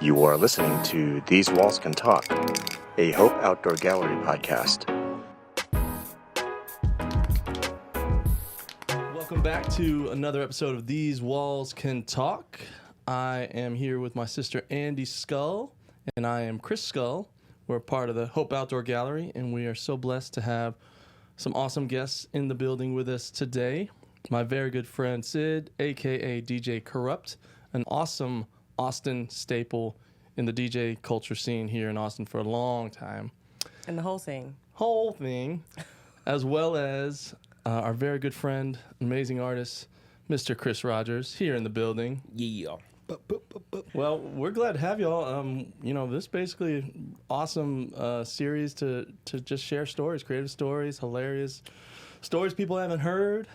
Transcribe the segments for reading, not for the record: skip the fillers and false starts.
You are listening to These Walls Can Talk, a Hope Outdoor Gallery podcast. Welcome back to another episode of These Walls Can Talk. I am here with my sister Andy Skull, and I am Chris Skull. We're part of the Hope Outdoor Gallery, and we are so blessed to have some awesome guests in the building with us today. My very good friend Sid, a.k.a. DJ Kurupt, an awesome Austin staple in the DJ culture scene here in Austin for a long time. And the whole thing. As well as our very good friend, amazing artist, Mr. Chris Rogers, here in the building. Yeah. Well, we're glad to have y'all. This basically awesome series to just share stories, creative stories, hilarious stories people haven't heard.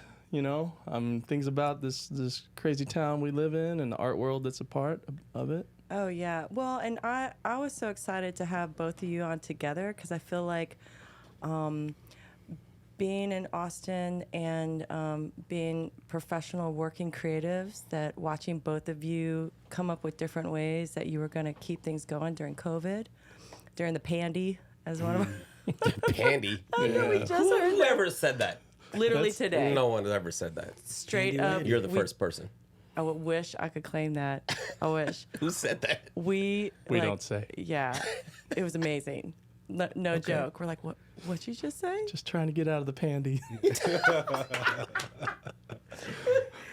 Things about this crazy town we live in and the art world that's a part of it. Oh, yeah. Well, and I was so excited to have both of you on together because I feel like being in Austin and being professional working creatives, that watching both of you come up with different ways that you were going to keep things going during COVID, during the pandy, as one of Pandy. I know, we just heard that. Whoever said that? Literally today. No one has ever said that. Straight up. You're the first person. I wish I could claim that. I wish. Who said that? We don't say. Yeah. It was amazing. No joke. We're like, what'd you just say? Just trying to get out of the pandy. It's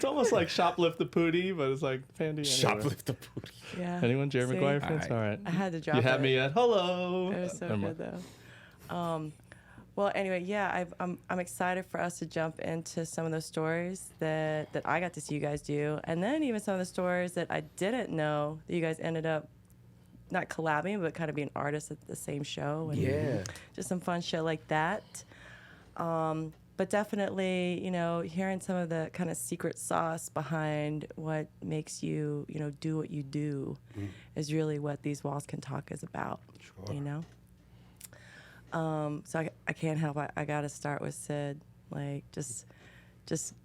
almost like shoplift the pootie, but it's like pandy. Anyway. Shoplift the booty. Yeah. Anyone? Jerry See? Maguire fans? All right. I had to drop You had it. me at hello. It was so Never good mind. though. Well, anyway, yeah, I'm excited for us to jump into some of those stories that I got to see you guys do, and then even some of the stories that I didn't know that you guys ended up not collabing, but kind of being artists at the same show, and Yeah. just some fun shit like that. But definitely, hearing some of the kind of secret sauce behind what makes you, do what you do is really what These Walls Can Talk is about. Sure. So I can't help. I got to start with Sid. Like just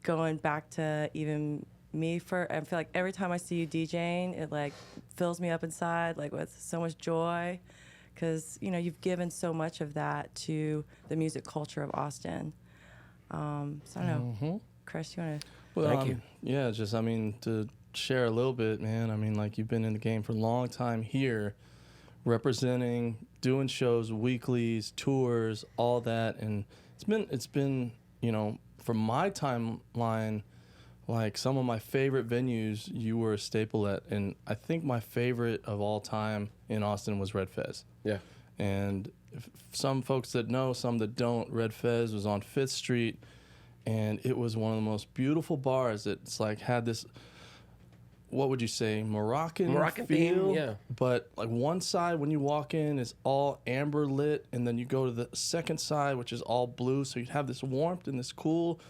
going back to even me I feel like every time I see you DJing, it like fills me up inside like with so much joy, because you've given so much of that to the music culture of Austin. So I don't know, Chris, you want to? Well, Thank you. Yeah, to share a little bit, man. You've been in the game for a long time here, representing, doing shows, weeklies, tours, all that, and it's been from my timeline, like some of my favorite venues you were a staple at, and I think my favorite of all time in Austin was Red Fez. Yeah. And some folks that know, some that don't, Red Fez was on 5th Street, and it was one of the most beautiful bars. It's like had this, what would you say, Moroccan feel? theme, yeah. But like one side when you walk in is all amber lit, and then you go to the second side, which is all blue, so you have this warmth and this cool,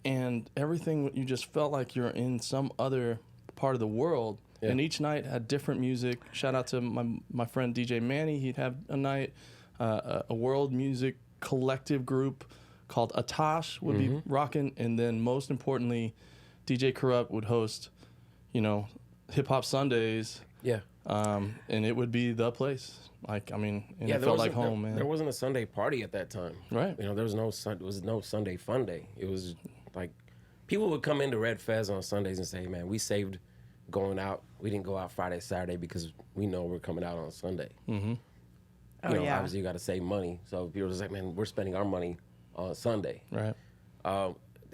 and everything, you just felt like you're in some other part of the world. Yeah. And each night had different music. Shout out to my friend DJ Manny. He'd have a night, a world music collective group called Atash would be rocking, and then most importantly, DJ Kurupt would host, Hip Hop Sundays. Yeah. And it would be the place. It felt like home, man. There wasn't a Sunday party at that time. Right. There was no Sunday fun day. It was like people would come into Red Fez on Sundays and say, "Man, we saved going out. We didn't go out Friday, Saturday because we know we're coming out on Sunday." Mm-hmm. Obviously you got to save money. So people just like, "Man, we're spending our money on Sunday." Right.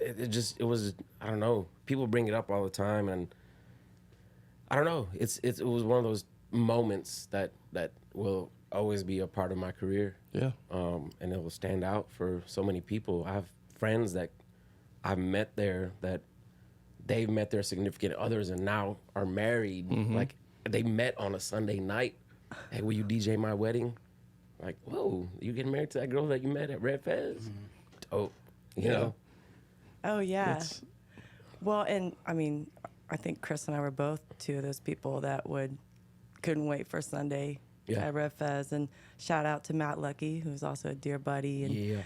It was, I don't know. People bring it up all the time, and I don't know. It was one of those moments that will always be a part of my career. Yeah. And it will stand out for so many people. I have friends that I've met there that they've met their significant others and now are married. Mm-hmm. Like they met on a Sunday night. "Hey, will you DJ my wedding?" Like, whoa, you getting married to that girl that you met at Red Fez? Dope. You know? Oh, yeah. Well, and I think Chris and I were both two of those people that couldn't wait for Sunday at Red Fez. And shout out to Matt Lucky, who's also a dear buddy. And,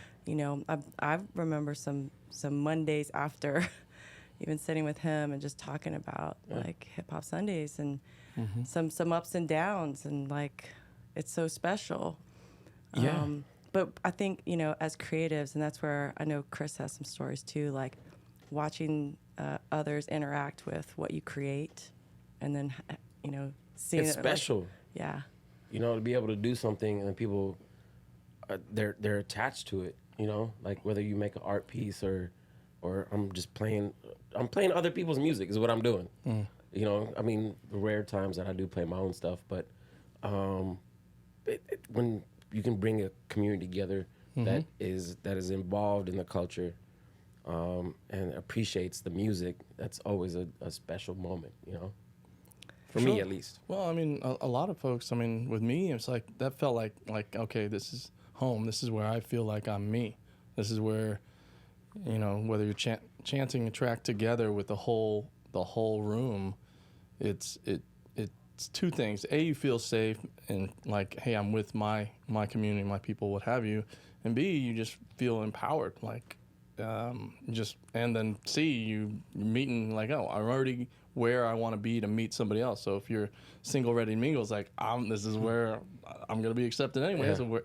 I remember some Mondays after even sitting with him and just talking about like hip hop Sundays and some ups and downs, and like it's so special. Yeah. But I think, you know, as creatives, and that's where I know Chris has some stories too, like watching others interact with what you create, and then, you know, seeing It's it, like, special. yeah. You know, to be able to do something and then people, they're attached to it. You know, like whether you make an art piece or I'm just playing other people's music is what I'm doing. You know, I mean, the rare times that I do play my own stuff, but when you can bring a community together that is involved in the culture and appreciates the music, that's always a special moment, you know, for me at least. Well, I mean, a lot of folks, I mean, with me, it's like, that felt like, okay, this is home. This is where I feel like I'm me. This is where, you know, whether you're chanting a track together with the whole room, it's two things. A, you feel safe and like, hey, I'm with my community, my people, what have you. And B, you just feel empowered, like, and then C, you meeting like, oh, I'm already where I want to be to meet somebody else. So if you're single, ready to mingle, it's like, this is where I'm gonna be accepted anyway. Yeah. So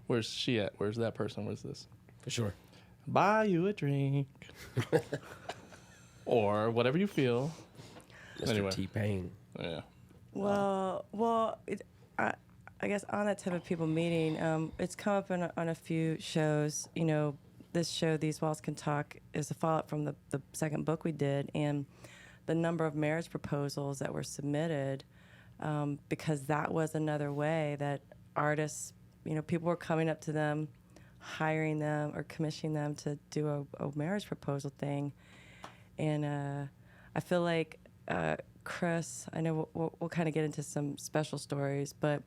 where's she at? Where's that person? Where's this? For sure. Buy you a drink, or whatever you feel. Mr. Anyway. T-Pain. Yeah. Well, I guess on that type of people meeting, it's come up on a few shows. You know, this show, These Walls Can Talk, is a follow-up from the second book we did, and the number of marriage proposals that were submitted, because that was another way that artists, you know, people were coming up to them, hiring them or commissioning them to do a marriage proposal thing. And I feel like, Chris, I know we'll kind of get into some special stories, but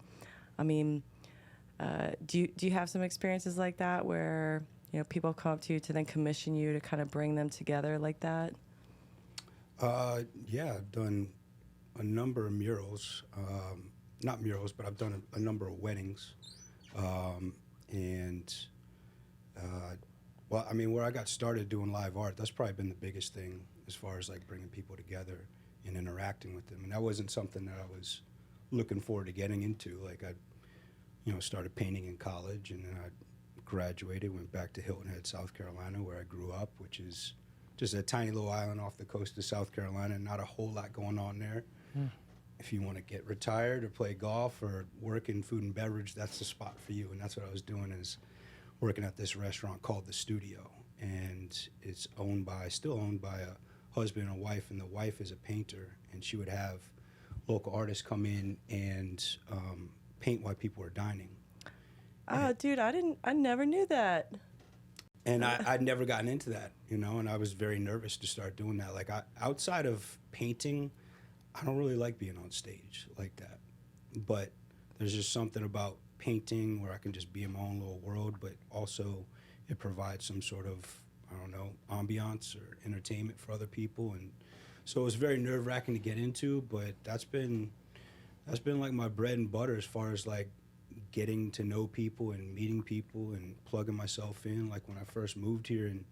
I mean, do you have some experiences like that where, you know, people come up to you to then commission you to kind of bring them together like that? Yeah, I've done a number of murals. Not murals, but I've done a number of weddings. Well, I mean, where I got started doing live art, that's probably been the biggest thing as far as like bringing people together and interacting with them. And that wasn't something that I was looking forward to getting into. Like I, you know, started painting in college, and then I graduated, went back to Hilton Head, South Carolina, where I grew up, which is just a tiny little island off the coast of South Carolina. Not a whole lot going on there. If you want to get retired or play golf or work in food and beverage, that's the spot for you. And that's what I was doing, is working at this restaurant called The Studio. And it's still owned by a husband and a wife, and the wife is a painter, and she would have local artists come in and paint while people were dining. Oh, dude, I never knew that. And I'd never gotten into that, you know, and I was very nervous to start doing that. Like, outside of painting, I don't really like being on stage like that. But there's just something about painting where I can just be in my own little world, but also it provides some sort of, I don't know, ambiance or entertainment for other people. And so it was very nerve-wracking to get into, but that's been like my bread and butter as far as like getting to know people and meeting people and plugging myself in. Like when I first moved here in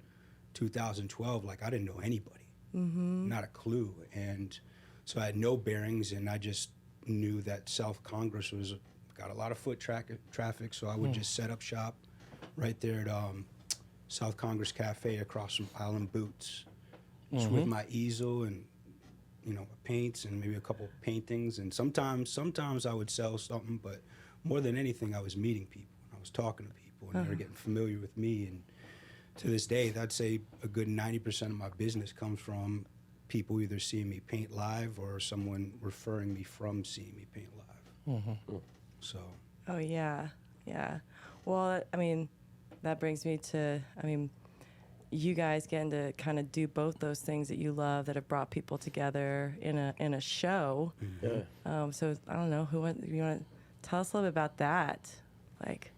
2012, like I didn't know anybody, not a clue. And so I had no bearings, and I just knew that South Congress got a lot of foot traffic, so I would just set up shop right there at South Congress Cafe across from Island Boots, just with my easel and, you know, paints and maybe a couple paintings. And sometimes I would sell something, but more than anything, I was meeting people. I was talking to people, and they were getting familiar with me. And to this day, I'd say a good 90% of my business comes from people either seeing me paint live or someone referring me from seeing me paint live. So. Oh, yeah. Yeah. Well, I mean, that brings me to, I mean, you guys getting to kind of do both those things that you love that have brought people together in a show. Yeah. So I don't know, you want to tell us a little bit about that? Like,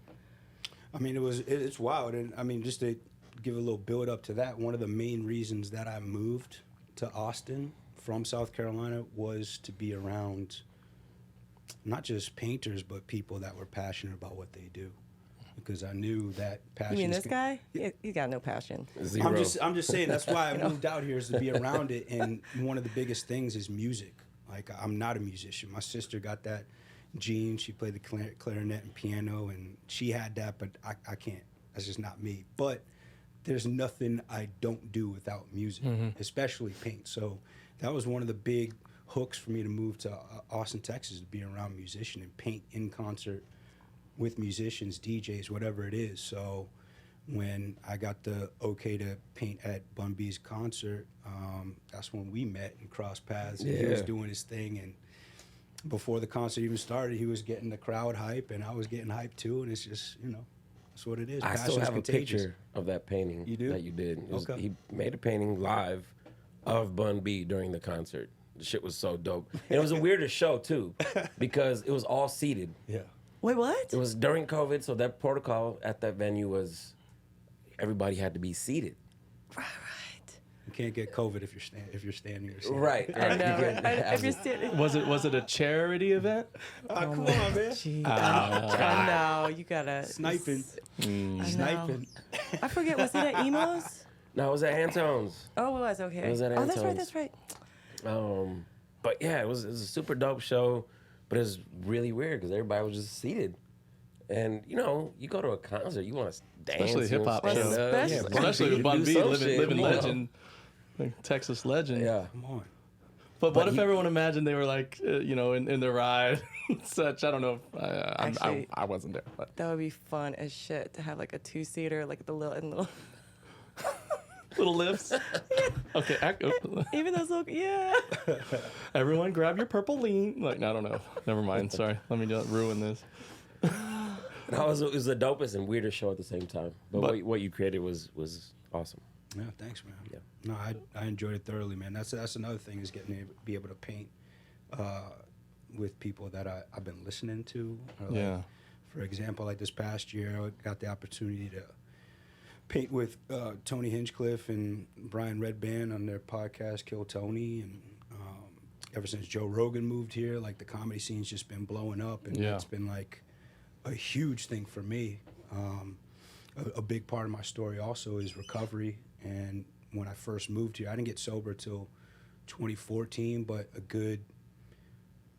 I mean, it's wild. And I mean, just to give a little build up to that, one of the main reasons that I moved to Austin from South Carolina was to be around not just painters, but people that were passionate about what they do. because I knew that passion. You mean this guy? He got no passion. Zero. I'm just saying that's why I moved out here, is to be around it. And one of the biggest things is music. Like, I'm not a musician. My sister got that gene. She played the clarinet and piano, and she had that, but I can't. That's just not me. But there's nothing I don't do without music, especially paint. So that was one of the big hooks for me to move to Austin, Texas, to be around musicians and paint in concert with musicians, DJs, whatever it is. So when I got the okay to paint at Bun B's concert, that's when we met and crossed paths. And he was doing his thing, and before the concert even started, he was getting the crowd hype, and I was getting hyped too. And it's just, that's what it is. I still have contagious. a picture of that painting You do? that you did. Okay. He made a painting live of Bun B during the concert. The shit was so dope. And it was a weirder show too, because it was all seated. Yeah. Wait, what? It was during COVID, so that protocol at that venue was everybody had to be seated. Right. You can't get COVID if you're standing or sitting. Right. I know. If you're standing. Was it a charity event? Come on, man. Gee, I know. You gotta. Sniping. I know. Sniping. I forget. Was it at Emo's? No, it was at Antone's. Oh, it was. Okay. It was at Oh, that's right. Antone's. That's right. But yeah, it was a super dope show, but it was really weird because everybody was just seated. And you go to a concert, you want to dance, Especially you wanna hip-hop stand shows. up. Especially with Bun do B, some living shit, you know. legend, like Texas legend. Yeah. Come on. But what if everyone imagined they were like, in the ride, such? I don't know. Actually, I wasn't there, but That would be fun as shit to have like a 2-seater, like the little. little lifts. Okay, Even those little, yeah. everyone, grab your purple lean. Like, I don't know. Never mind. Sorry. Let me not ruin this. It was the dopest and weirdest show at the same time. But what you created was awesome. Yeah, thanks, man. Yeah. No, I enjoyed it thoroughly, man. That's another thing, is be able to paint with people that I've been listening to. Or Yeah. For example, like this past year, I got the opportunity to paint with Tony Hinchcliffe and Brian Redband on their podcast, Kill Tony. And ever since Joe Rogan moved here, like, the comedy scene's just been blowing up. And it's been like a huge thing for me. A big part of my story also is recovery. And when I first moved here, I didn't get sober till 2014, but a good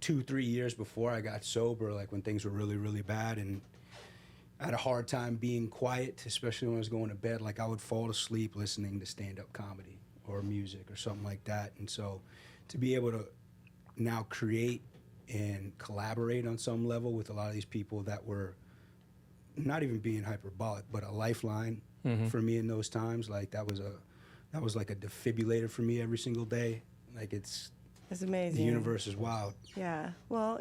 2-3 years before I got sober, like when things were really, really bad, and I had a hard time being quiet, especially when I was going to bed. Like, I would fall asleep listening to stand-up comedy or music or something like that. And so to be able to now create and collaborate on some level with a lot of these people that were not even being hyperbolic, but a lifeline for me in those times, like, that was like a defibrillator for me every single day. Like, it's amazing. The universe is wild. Yeah. Well,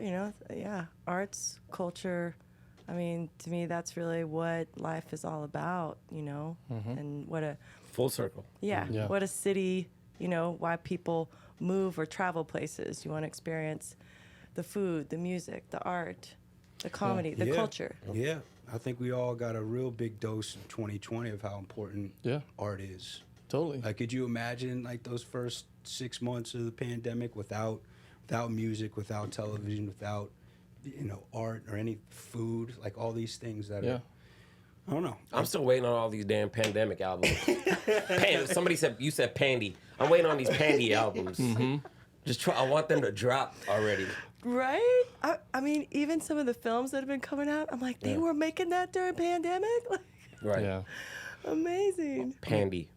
arts, culture. I mean, to me, that's really what life is all about, and what a Full circle. Yeah. What a city, why people move or travel places. You want to experience the food, the music, the art, the comedy, the culture. Yeah. I think we all got a real big dose in 2020 of how important art is. Totally. Like, could you imagine, like, those first 6 months of the pandemic without music, without television, without, art or any food, like all these things that are, I don't know. I'm still waiting on all these damn pandemic albums. You said Pandy. I'm waiting on these Pandy albums. I want them to drop already. Right? I mean, even some of the films that have been coming out, I'm like, they were making that during pandemic? Like, Right. Yeah. amazing. Pandy.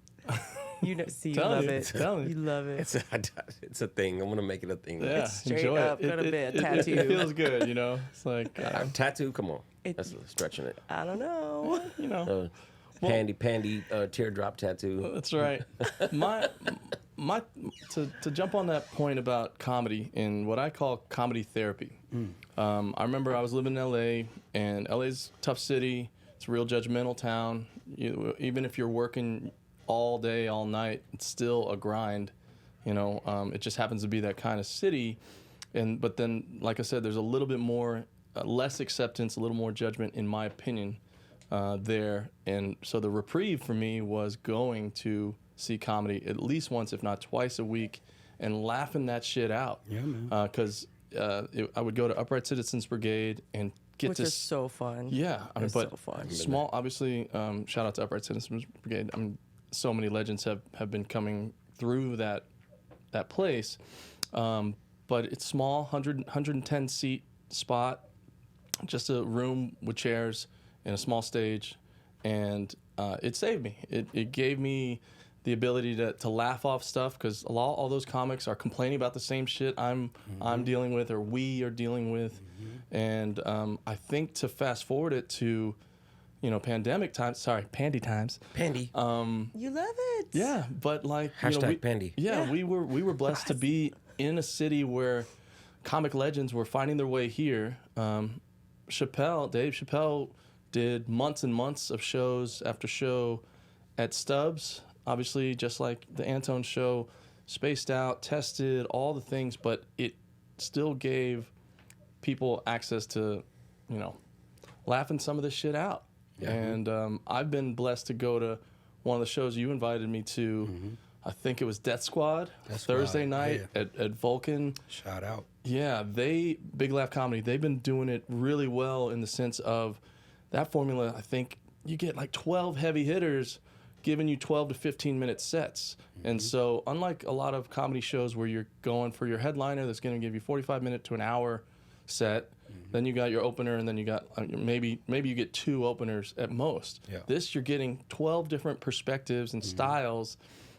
You Tell love you, it. tell you. You love it. It's a thing. I'm gonna make it a thing. Yeah. It's straight enjoy up, it. go to bed, It tattoo. feels good, It's like, Tattoo. Come on. It- That's stretching it. I don't know. Pandy teardrop tattoo. That's right. To jump on that point about comedy and what I call comedy therapy. I remember I was living in LA, and LA's a tough city. It's a real judgmental town. Even if you're working all day, all night, it's still a grind. It just happens to be that kind of city. But then, like I said, there's a little bit more, less acceptance, a little more judgment, in my opinion, there. And so the reprieve for me was going to see comedy at least once, if not twice a week, and laughing that shit out. Yeah, man. Because I would go to Upright Citizens Brigade and get Which to is so fun. Yeah, I mean, It's but so fun. small. Obviously, shout out to Upright Citizens Brigade. I mean, so many legends have been coming through that place, but it's small, 110 seat spot, just a room with chairs and a small stage, and it saved me. It gave me the ability to laugh off stuff, because all those comics are complaining about the same shit I'm dealing with, or we are dealing with, and I think to fast forward it to, pandemic times. Sorry, pandy times. Pandy. You love it. Yeah, but like Hashtag pandy. Yeah, we were blessed to be in a city where comic legends were finding their way here. Dave Chappelle did months and months of shows after show at Stubbs. Obviously, just like the Antone show, spaced out, tested, all the things, but it still gave people access to, laughing some of this shit out. Yeah. And I've been blessed to go to one of the shows you invited me to. I think it was Death Squad, Thursday night at Vulcan. Shout out. Yeah, Big Laugh Comedy, they've been doing it really well in the sense of that formula. I think you get like 12 heavy hitters giving you 12 to 15-minute sets. And so unlike a lot of comedy shows where you're going for your headliner that's going to give you 45-minute to an hour set, then you got your opener, and then you got maybe you get 2 openers at most. Yeah. This, you're getting 12 different perspectives and styles,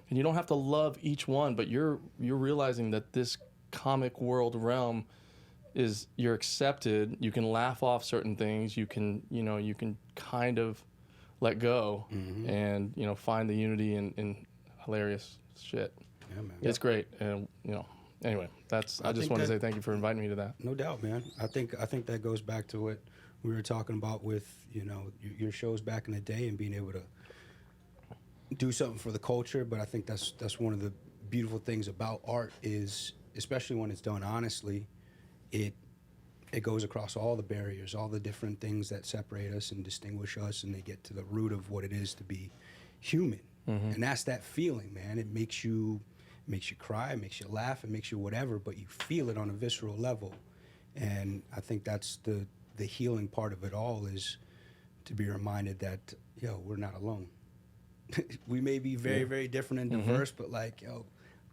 and you don't have to love each one, but you're realizing that this comic world realm is, you're accepted. You can laugh off certain things. You can kind of let go and find the unity in hilarious shit. Yeah, man. It's great, and anyway, I just want to say thank you for inviting me to that. No doubt, man. I think that goes back to what we were talking about with your shows back in the day, and being able to do something for the culture. But I think that's one of the beautiful things about art is, especially when it's done honestly, it goes across all the barriers, all the different things that separate us and distinguish us, and they get to the root of what it is to be human. And that's that feeling, man. It makes you cry, it makes you laugh, it makes you whatever, but you feel it on a visceral level. And I think that's the healing part of it all, is to be reminded that, we're not alone. We may be very, very different and diverse, but like,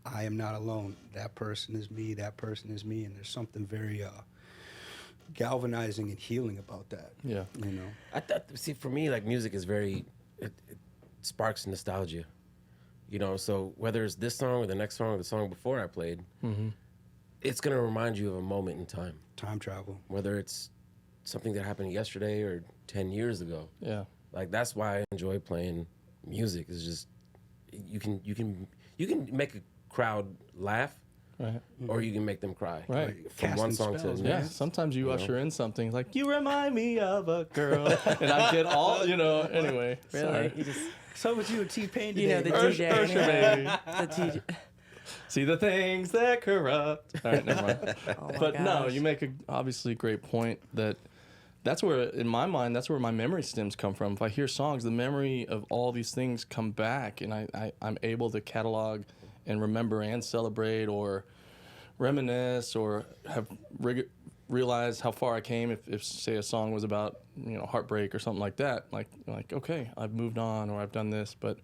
I am not alone. That person is me, that person is me, and there's something very galvanizing and healing about that. Yeah. See, for me, like, music is very, it sparks nostalgia. So whether it's this song or the next song or the song before I played, it's going to remind you of a moment in time. Time travel. Whether it's something that happened yesterday or 10 years ago. Yeah. Like, that's why I enjoy playing music. It's just, you can make a crowd laugh, right, or you can make them cry. Right. From one song to the next. Yeah. Sometimes you usher in something like, you remind me of a girl. And I get all, anyway. Really? Sorry. So with you and T-Pain today. The DJ. Ursher, baby. The DJ. See the things that corrupt. All right, never mind. But no, you make a obviously great point that's where, in my mind, that's where my memory stems come from. If I hear songs, the memory of all these things come back, and I'm able to catalog and remember and celebrate or reminisce or have realize how far I came if say a song was about heartbreak or something like that. Like okay, I've moved on, or I've done this, but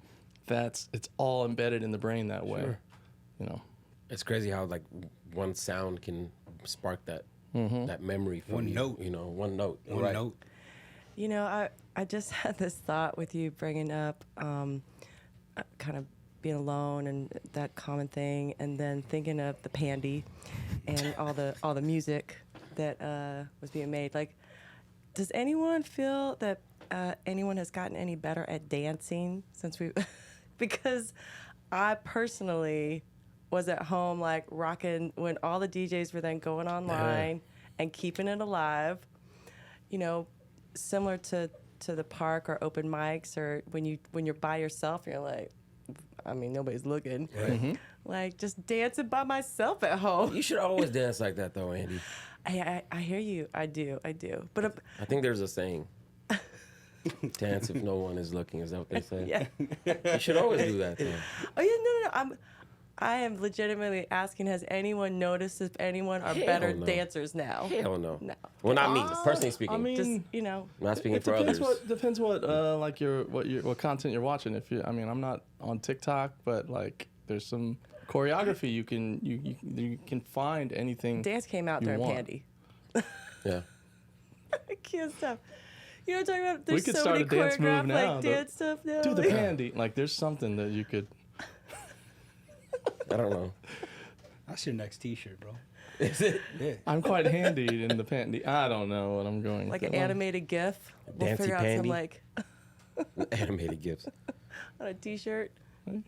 it's all embedded in the brain that way. Sure. It's crazy how like one sound can spark that memory from one you. Note. One note. One note. I just had this thought with you bringing up kind of being alone and that common thing, and then thinking of the pandy and all the music that was being made. Like, does anyone feel that anyone has gotten any better at dancing since we? Because I personally was at home like rocking when all the DJs were then going online and keeping it alive. Similar to the park or open mics, or when you're by yourself, you're like, nobody's looking. Right. Like, just dancing by myself at home. You should always dance like that, though, Andy. I hear you. I do. But I think there's a saying. Dance if no one is looking. Is that what they say? Yeah. You should always do that, though. Oh yeah, no. I am legitimately asking, has anyone noticed if anyone are Hell better no. dancers now? Hell no. No. Well, not me, personally speaking. I mean, Just, you know. not speaking it for depends others. depends what content you're watching. I mean, I'm not on TikTok, but like there's some choreography you can find anything. Dance came out you during want. Pandy. Yeah. I can't stop. You know what I'm talking about? We There's could so start many a dance move choreographed now. like dance stuff now. Do the like- pandy. Like there's something that you could. I don't know. That's your next T-shirt, bro. Is it? Yeah. I'm quite handy in the pandy. I don't know what I'm going. like with an that one. animated GIF. We'll Dancey figure out some Pandy? like Animated gifts. on a T-shirt.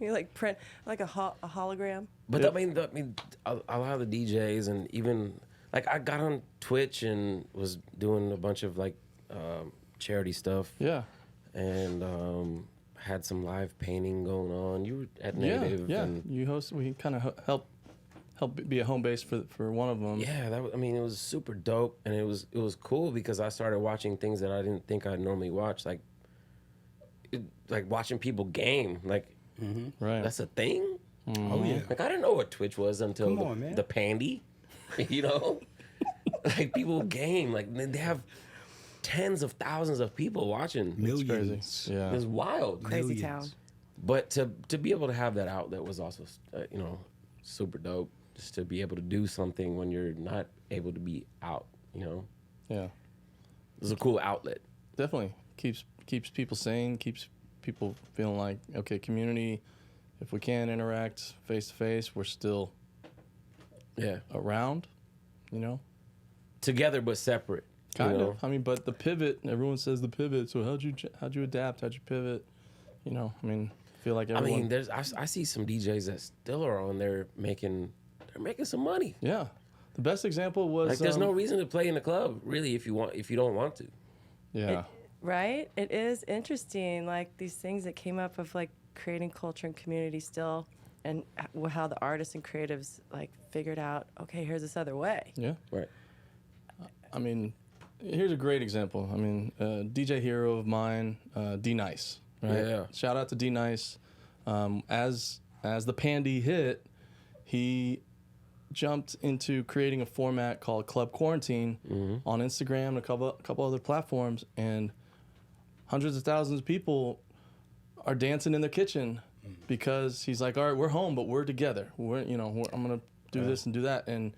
You like print like a hologram. But Yep. I mean, a lot of the DJs and even like I got on Twitch and was doing a bunch of like charity stuff Yeah. and had some live painting going on. You were at Negative. Yeah. And You host. We kind of help be a home base for one of them. yeah, I mean, it was super dope, and it was cool because I started watching things that I didn't think I'd normally watch, like watching people game. Like Right. that's a thing. Oh yeah. Like I didn't know what Twitch was until Come on, man. the pandy, you know, like people game. Like they have tens of thousands of people watching. Millions. Yeah. It's wild. Crazy Millions. town. But to be able to have that outlet was also you know, super dope. Just to be able to do something when you're not able to be out. You know, Yeah. it's a cool outlet. Definitely keeps people sane. Keeps people feeling like, okay, community. If we can't interact face to face, we're still Yeah, around. You know. together but separate. Kind you know? of. I mean, but the pivot. Everyone says the pivot. So how'd you adapt? How'd you pivot? You know. I mean, I feel like I everyone. mean, I see some DJs that still are on there making some money. Yeah. The best example was Like, there's no reason to play in the club, really, if you don't want to. Yeah. Right? It is interesting, like these things that came up of like creating culture and community still, and how the artists and creatives like figured out, okay, here's this other way. Yeah. Right. I mean, here's a great example. I mean, DJ hero of mine, D Nice. Right? Yeah. Shout out to D Nice. As the Pandy hit, he jumped into creating a format called Club Quarantine on Instagram and a couple other platforms, and hundreds of thousands of people are dancing in their kitchen because he's like, all right, we're home, but we're together. I'm gonna do this and do that, and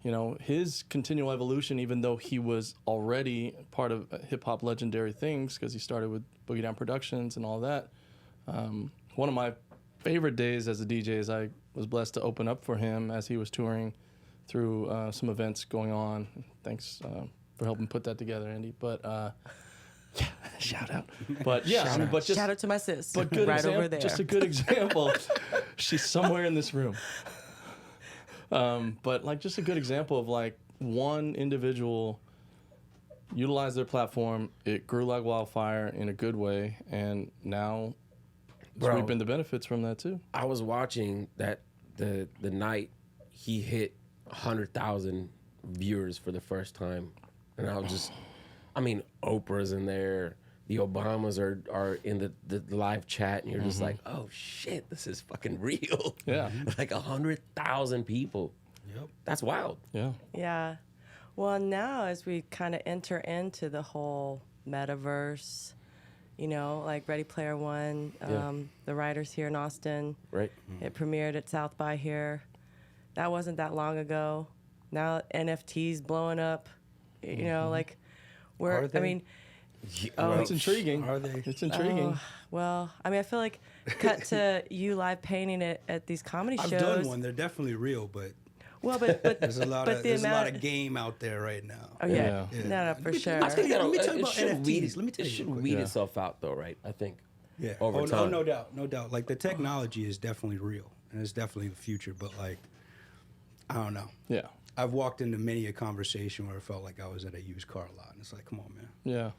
you know, his continual evolution, even though he was already part of hip hop legendary things because he started with Boogie Down Productions and all that. One of my favorite days as a DJ is I was blessed to open up for him as he was touring through some events going on. Thanks for helping put that together, Andy. But yeah, shout out. But yeah, I mean, but just Shout out to my sis, but good right example, over there. just a good example. She's somewhere in this room. But like just a good example of like one individual utilized their platform. It grew like wildfire in a good way, and now Bro. reaping the benefits from that too. I was watching that the night he hit 100,000 viewers for the first time, and I was just, I mean, Oprah's in there, the Obamas are in the live chat, and you're just like, oh shit, this is fucking real. Yeah. Like 100,000 people. Yep. That's wild. Yeah. Yeah. Well, now as we kind of enter into the whole metaverse, you know, like Ready Player One, the writers here in Austin, Right. it premiered at South by here. That wasn't that long ago. Now NFTs blowing up, you know, like Are I they? mean, Oh, it's intriguing. Are they? It's intriguing. well, I mean, I feel like cut to you live painting it at these comedy I've shows. done one. They're definitely real, but Well, but there's a lot but of the there's a lot amount of game out there right now. Oh yeah, Yeah. no, for sure. I think Let me that'll- tell you it about should NFTs. weed- Let me tell it you should real quick. weed Yeah. itself out though, right? I think. Yeah. Over Oh, time. no doubt, no doubt. Like the technology is definitely real, and it's definitely the future. But like, I don't know. Yeah. I've walked into many a conversation where it felt like I was at a used car lot, and it's like, come on, man. Yeah.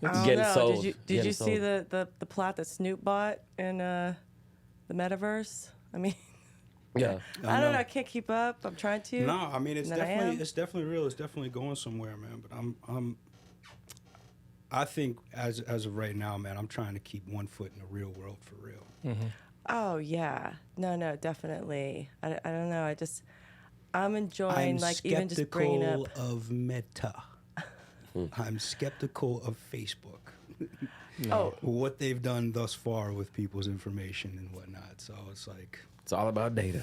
I don't Getting know. sold. Did Getting you see sold. the plot that Snoop bought in the metaverse? I mean, Yeah. I don't know. I can't keep up. I'm trying to. No, I mean it's And then I definitely am. it's definitely real. It's definitely going somewhere, man. But I think as of right now, man, I'm trying to keep one foot in the real world for real. Oh yeah, no, definitely. I don't know. I'm enjoying I'm like even just bringing up. skeptical of Meta. I'm skeptical of Facebook. Oh, What they've done thus far with people's information and whatnot. So it's like, It's all about data.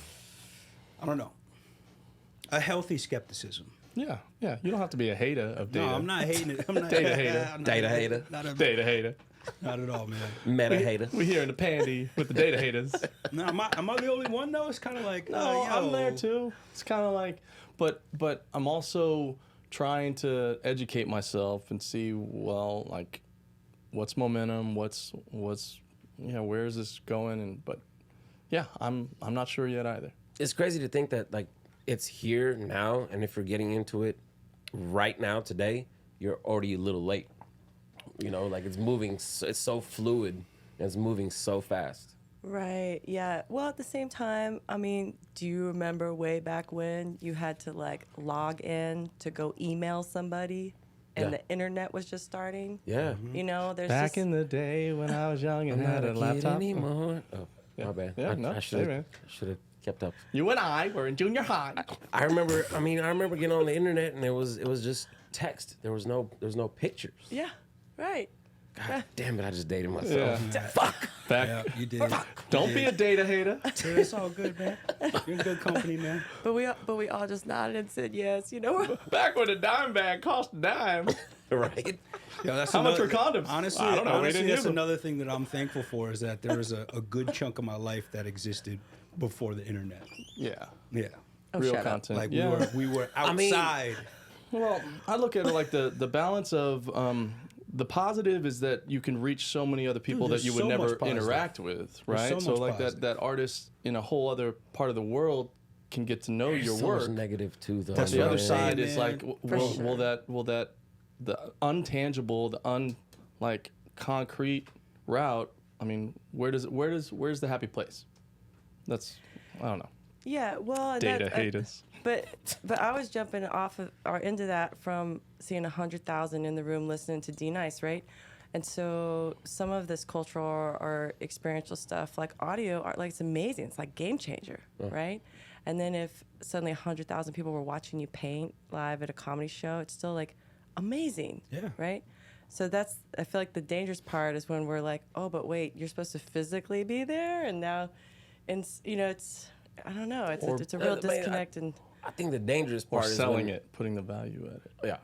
I don't know. A healthy skepticism. Yeah. You don't have to be a hater of data. No, I'm not hating it. I'm not Data hater. I'm not Data hater. Data hater. Not at all, man. Meta hater. We here in the pandy with the data haters. No, am I the only one though? It's kind of like, No, yo. I'm there too. It's kind of like, but I'm also trying to educate myself and see, well, like, what's momentum, what's where is this going, and but yeah, I'm not sure yet either. It's crazy to think that like it's here now, and if you're getting into it right now today, you're already a little late. You know, like it's moving. It's so fluid, and it's moving so fast. right. Yeah. Well, at the same time, I mean, do you remember way back when you had to like log in to go email somebody, and Yeah. the internet was just starting? Yeah. You know, there's Back just, in the day when I was young and I'm had not a a kid laptop. anymore. Oh, my bad. Yeah, no, I hey, should man. have kept up. You and I were in junior high. I remember getting on the internet, and it was just text. There was no pictures. yeah, right. God damn it! I just dated myself. Yeah. Fuck. Back. Yeah, you did. Don't be a data hater. Yeah, it's all good, man. You're in good company, man. But we all just nodded and said yes. You know. Back when a dime bag cost a dime. Right. Yeah, that's How much another- were condoms? Honestly, I don't know. We honestly didn't that's use them. another thing that I'm thankful for is that there was a good chunk of my life that existed before the internet. Yeah. Yeah, Oh, Real shut up. content. like yeah. we were I mean- outside. Well, I look at it like the balance of the positive is that you can reach so many other people Dude, that you there's would so much never positive. interact with, There's right? so So much like positive. that artist in a whole other part of the world can get to know your so work. much negative too, though. That's The what other I'm saying, side is man. like, For will sure. that the untangible, the concrete route? I mean, where's the happy place? That's I don't know. Yeah. Well, and Data that, haters. But I was jumping off of or into that from seeing 100,000 in the room listening to D Nice, right? And so some of this cultural or experiential stuff, like audio art, like it's amazing. It's like game changer, right? And then if suddenly 100,000 people were watching you paint live at a comedy show, it's still like amazing, Yeah. right? So I feel like the dangerous part is when we're like, oh, but wait, you're supposed to physically be there, and now, and it's I don't know, it's a real disconnect and. I think the dangerous Or part is selling when, it, putting the value at it. Yeah.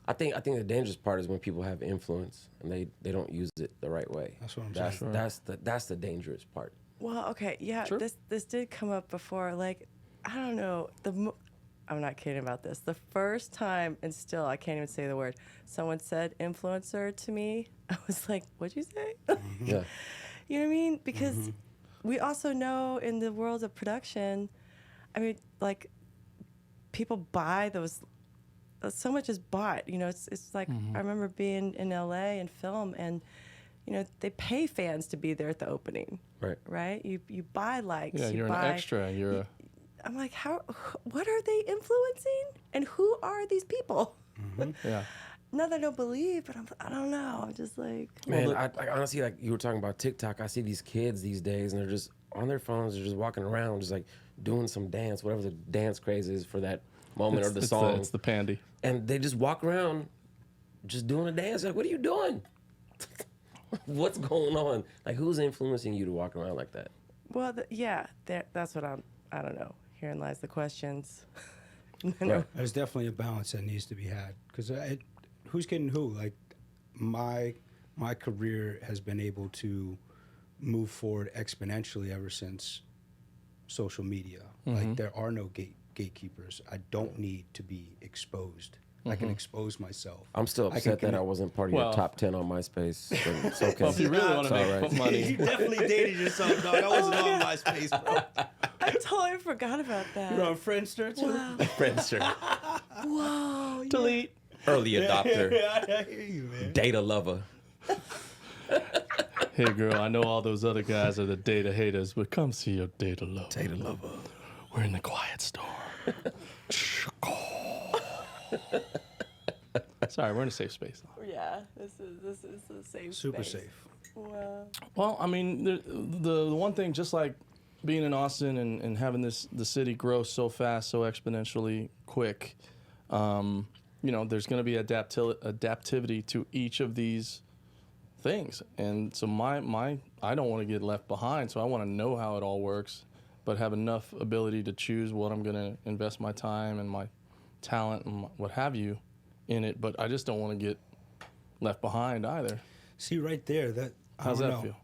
I think the dangerous part is when people have influence and they don't use it the right way. That's what I'm saying. That's the dangerous part. Well, okay, yeah, Sure. this did come up before. Like, I don't know, I'm not kidding about this. The first time, and still I can't even say the word, someone said influencer to me, I was like, what'd you say? Yeah. You know what I mean? Because we also know in the world of production, I mean, like, people buy those. So much is bought. You know, it's like I remember being in LA and film, and you know they pay fans to be there at the opening. Right. Right. You buy likes. Yeah, you you're buy, an extra. You're a I'm like, what are they influencing, and who are these people? yeah. Not that I don't believe, but I don't know. I'm just like, Man, I honestly, like you were talking about TikTok, I see these kids these days and they're just on their phones, they're just walking around, just like doing some dance, whatever the dance craze is for that moment or the song. It's the pandy. And they just walk around just doing a dance. Like, what are you doing? What's going on? Like, who's influencing you to walk around like that? well, that's what I don't know. Herein lies the questions. Right. There's definitely a balance that needs to be had because who's kidding who? Like my career has been able to move forward exponentially ever since social media. Like there are no gatekeepers. I don't need to be exposed. I can expose myself. I'm still I can upset that I connect- wasn't part of Well- your top 10 on MySpace. But it's okay. Well, if you really want It's to all make right. money, You definitely dated yourself, dog. I wasn't on MySpace, bro. I totally forgot about that. You're on Friendster too. Wow. Friendster, Whoa. Yeah. delete. early adopter, I hear you, man. data lover. Hey girl, I know all those other guys are the data haters, but come see your data lover. Data lover. We're in the quiet storm. Sorry, we're in a safe space. Yeah, this is a safe Super space. safe. Wow. Well, I mean, the one thing, just like being in Austin and having the city grow so fast, so exponentially quick, you know, there's going to be adaptivity to each of these things. And so I don't want to get left behind, so I want to know how it all works, but have enough ability to choose what I'm going to invest my time and my talent and what have you in it. But I just don't want to get left behind either. See, right there, How's that feel?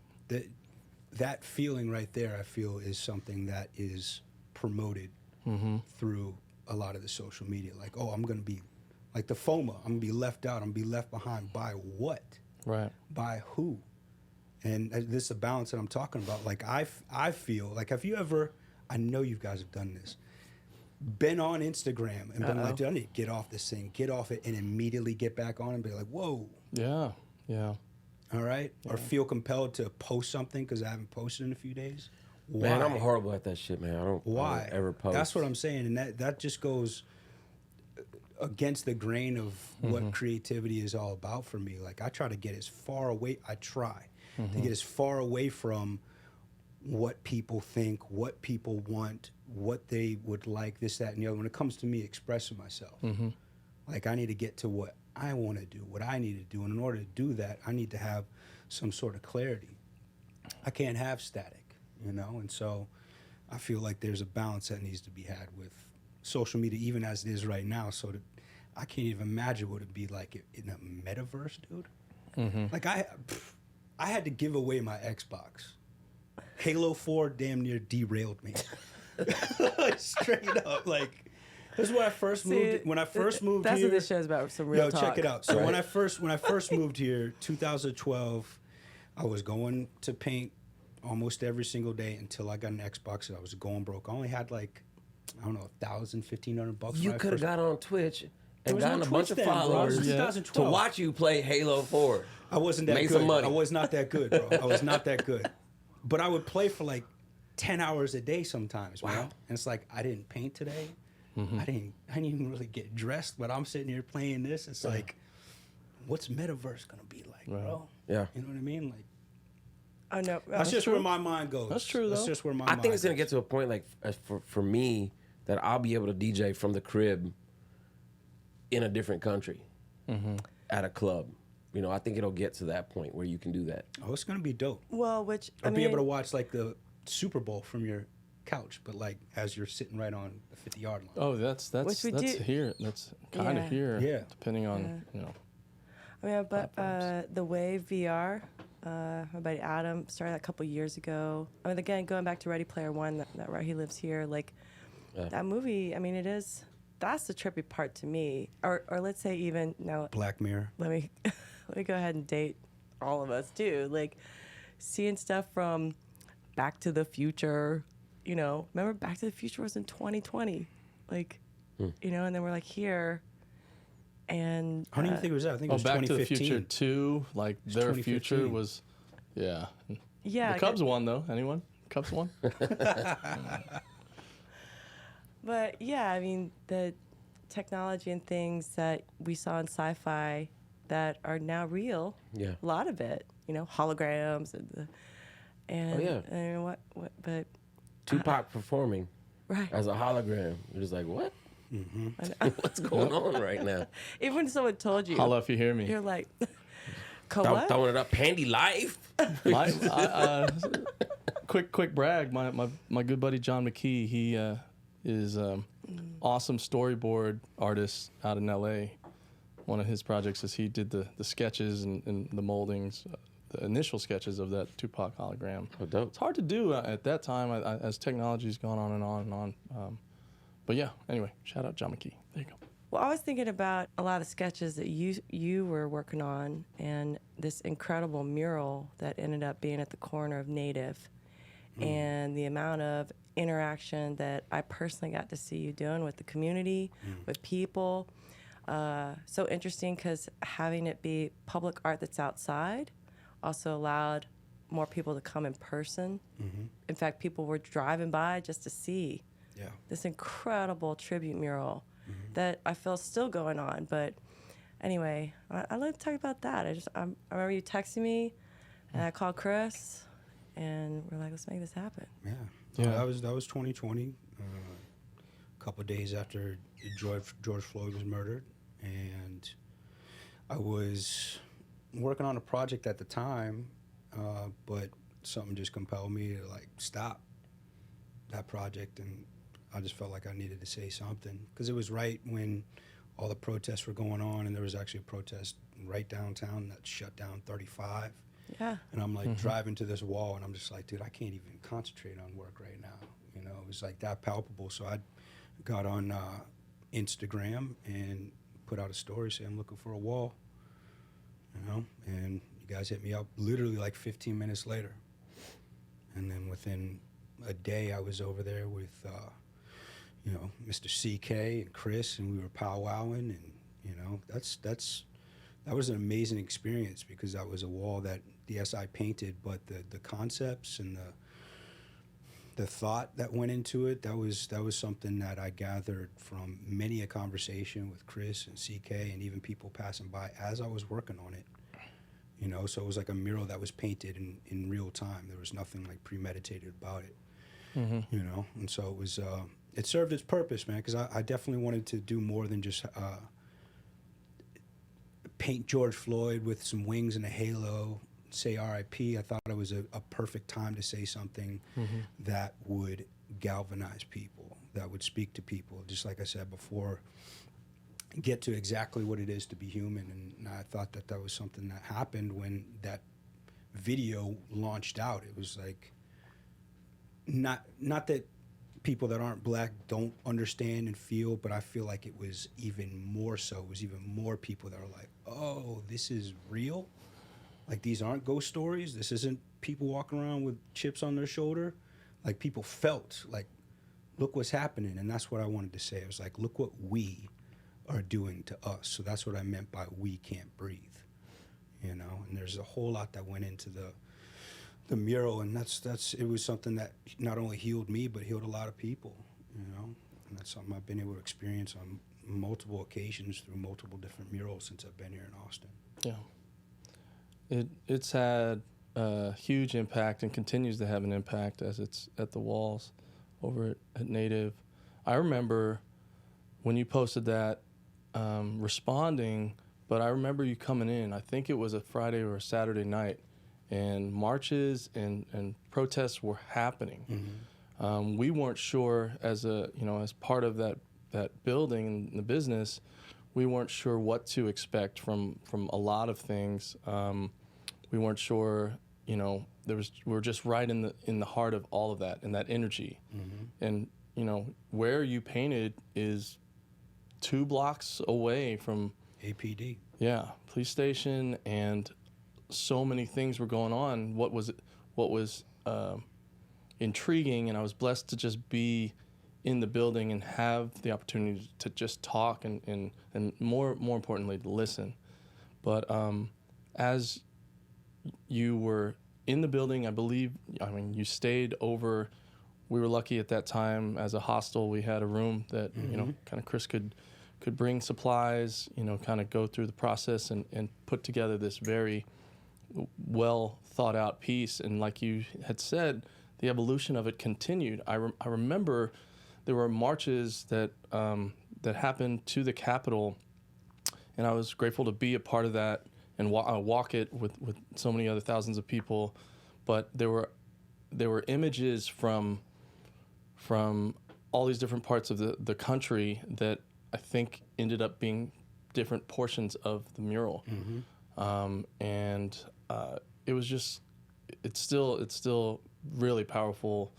That feeling right there, I feel, is something that is promoted through a lot of the social media. Like, oh, I'm going to be, like the FOMO, I'm going to be left out, I'm going to be left behind by what? Right. By who? And this is a balance that I'm talking about. Like, I feel, like, have you ever, I know you guys have done this, been on Instagram and been like, dude, I need to get off this thing, get off it, and immediately get back on and be like, whoa. Yeah, yeah. All right? Yeah. Or feel compelled to post something because I haven't posted in a few days. Why? Man, I'm horrible at that shit, man. I don't ever post. That's what I'm saying. And that just goes against the grain of what creativity is all about for me. Like, I try to get as far away, to get as far away from what people think, what people want, what they would like, this, that, and the other. When it comes to me expressing myself, like, I need to get to what I want to do, what I need to do. And in order to do that, I need to have some sort of clarity. I can't have static, you know? And so I feel like there's a balance that needs to be had with social media, even as it is right now. So I can't even imagine what it'd be like in a metaverse, dude. Like, I had to give away my Xbox. Halo 4 damn near derailed me. Straight up, like, this is when I first moved. When I first moved that's here, what this show's about. Some real talk. check it out. So when I first moved here, 2012, I was going to paint almost every single day until I got an Xbox and I was going broke. I only had like, I don't know, $1,000, $1,500. You could have got on Twitch and gotten a bunch of then, bro. followers It was to 2012. watch you play Halo 4. I wasn't that Made good. some money. I was not that good, bro. I was not that good. But I would play for like 10 hours a day sometimes, man. And it's like, I didn't paint today. I didn't even really get dressed, but I'm sitting here playing this. It's like, what's metaverse gonna be like, bro? Yeah. You know what I mean? Like, Oh no, that's just where my mind goes. That's true, That's though. just where my I mind think it's gonna goes. get to a point like for me that I'll be able to DJ from the crib in a different country at a club. You know, I think it'll get to that point where you can do that. Oh, it's gonna be dope. well, which Or I be mean, able to watch like the Super Bowl from your couch, but like as you're sitting right on the 50-yard line. Oh, that's Which we do- here. That's kind of Yeah. here. Yeah. Depending on, you know. I mean, but platforms. the Wave VR, my buddy Adam started that a couple years ago. I mean, again, going back to Ready Player One, that right, he lives here. Like that movie. I mean, that's the trippy part to me. Or let's say even now. Black Mirror. Let me go ahead and date all of us too. Like seeing stuff from Back to the Future. You know, remember Back to the Future was in 2020. Like, you know, and then we're like here. And How do you think it was that? I think it Oh, was Back to the 2015. Future 2, like their future 2015. was, yeah. yeah, The Cubs won, though. Anyone? Cubs won? But yeah, I mean, the technology and things that we saw in sci-fi that are now real. Yeah. A lot of it, you know, holograms and Oh, yeah. and what but Tupac performing right. as a hologram. You're just like, what? What's going on right now? Even when someone told you, Holla if you hear me. you're like, what? Throwing it up, Pandy Life. Quick brag. My good buddy John McKee, he is awesome storyboard artist out in L.A. One of his projects is he did the sketches and the moldings, the initial sketches of that Tupac hologram. Oh, dope. It's hard to do at that time as technology's gone on and on and on. But yeah, anyway, shout out John McKee. There you go. Well, I was thinking about a lot of sketches that you were working on, and this incredible mural that ended up being at the corner of Native, and the amount of interaction that I personally got to see you doing with the community, with people. So interesting because having it be public art that's outside also allowed more people to come in person. In fact, people were driving by just to see this incredible tribute mural that I feel is still going on. But anyway, I'd like to talk about that. I remember you texting me, And I called Chris, and we're like, let's make this happen. Yeah. Yeah. That was 2020. A couple of days after George Floyd was murdered, and I was working on a project at the time, but something just compelled me to like stop that project, and I just felt like I needed to say something because it was right when all the protests were going on, and there was actually a protest right downtown that shut down 35. Yeah. And I'm like driving to this wall, and I'm just like, dude, I can't even concentrate on work right now. You know, it was like that palpable. So I got on Instagram and put out a story saying I'm looking for a wall. You know, and you guys hit me up literally like 15 minutes later. And then within a day, I was over there with, you know, Mr. CK and Chris, and we were powwowing, and you know, that was an amazing experience because that was a wall that the SI painted, but the concepts and the thought that went into it, that was something that I gathered from many a conversation with Chris and CK and even people passing by as I was working on it. You know, so it was like a mural that was painted in real time. There was nothing like premeditated about it. You know, and so it was it served its purpose, man, because I definitely wanted to do more than just paint George Floyd with some wings and a halo, say R.I.P. I thought it was a perfect time to say something that would galvanize people, that would speak to people, just like I said before, get to exactly what it is to be human. And I thought that that was something that happened when that video launched out. It was like, not that people that aren't black don't understand and feel, but I feel like it was even more so. It was even more people that are like, oh, this is real? Like, these aren't ghost stories? This isn't people walking around with chips on their shoulder? Like, people felt like, look what's happening. And that's what I wanted to say. It was like, look what we are doing to us. So that's what I meant by we can't breathe, you know? And there's a whole lot that went into the mural, and it was something that not only healed me, but healed a lot of people, you know? And that's something I've been able to experience on multiple occasions through multiple different murals since I've been here in Austin. Yeah. It's had a huge impact and continues to have an impact as it's at the walls over at Native. I remember when you posted that, responding, but I remember you coming in. I think it was a Friday or a Saturday night, and marches and protests were happening. We weren't sure as part of that building and the business, we weren't sure what to expect from a lot of things. We weren't sure, you know, we were just right in the heart of all of that and that energy. And, you know, where you painted is 2 blocks away from APD. Yeah, police station, and so many things were going on. What was intriguing, and I was blessed to just be in the building and have the opportunity to just talk and more importantly to listen. But as you were in the building, I mean, you stayed over. We were lucky at that time as a hostel. We had a room that you know, kind of Chris could bring supplies, you know, kind of go through the process and put together this very well thought out piece. And like you had said, the evolution of it continued. I remember there were marches that happened to the Capitol, and I was grateful to be a part of that and walk it with so many other thousands of people. But there were images from all these different parts of the country that I think ended up being different portions of the mural. And it was just, it's still really powerful,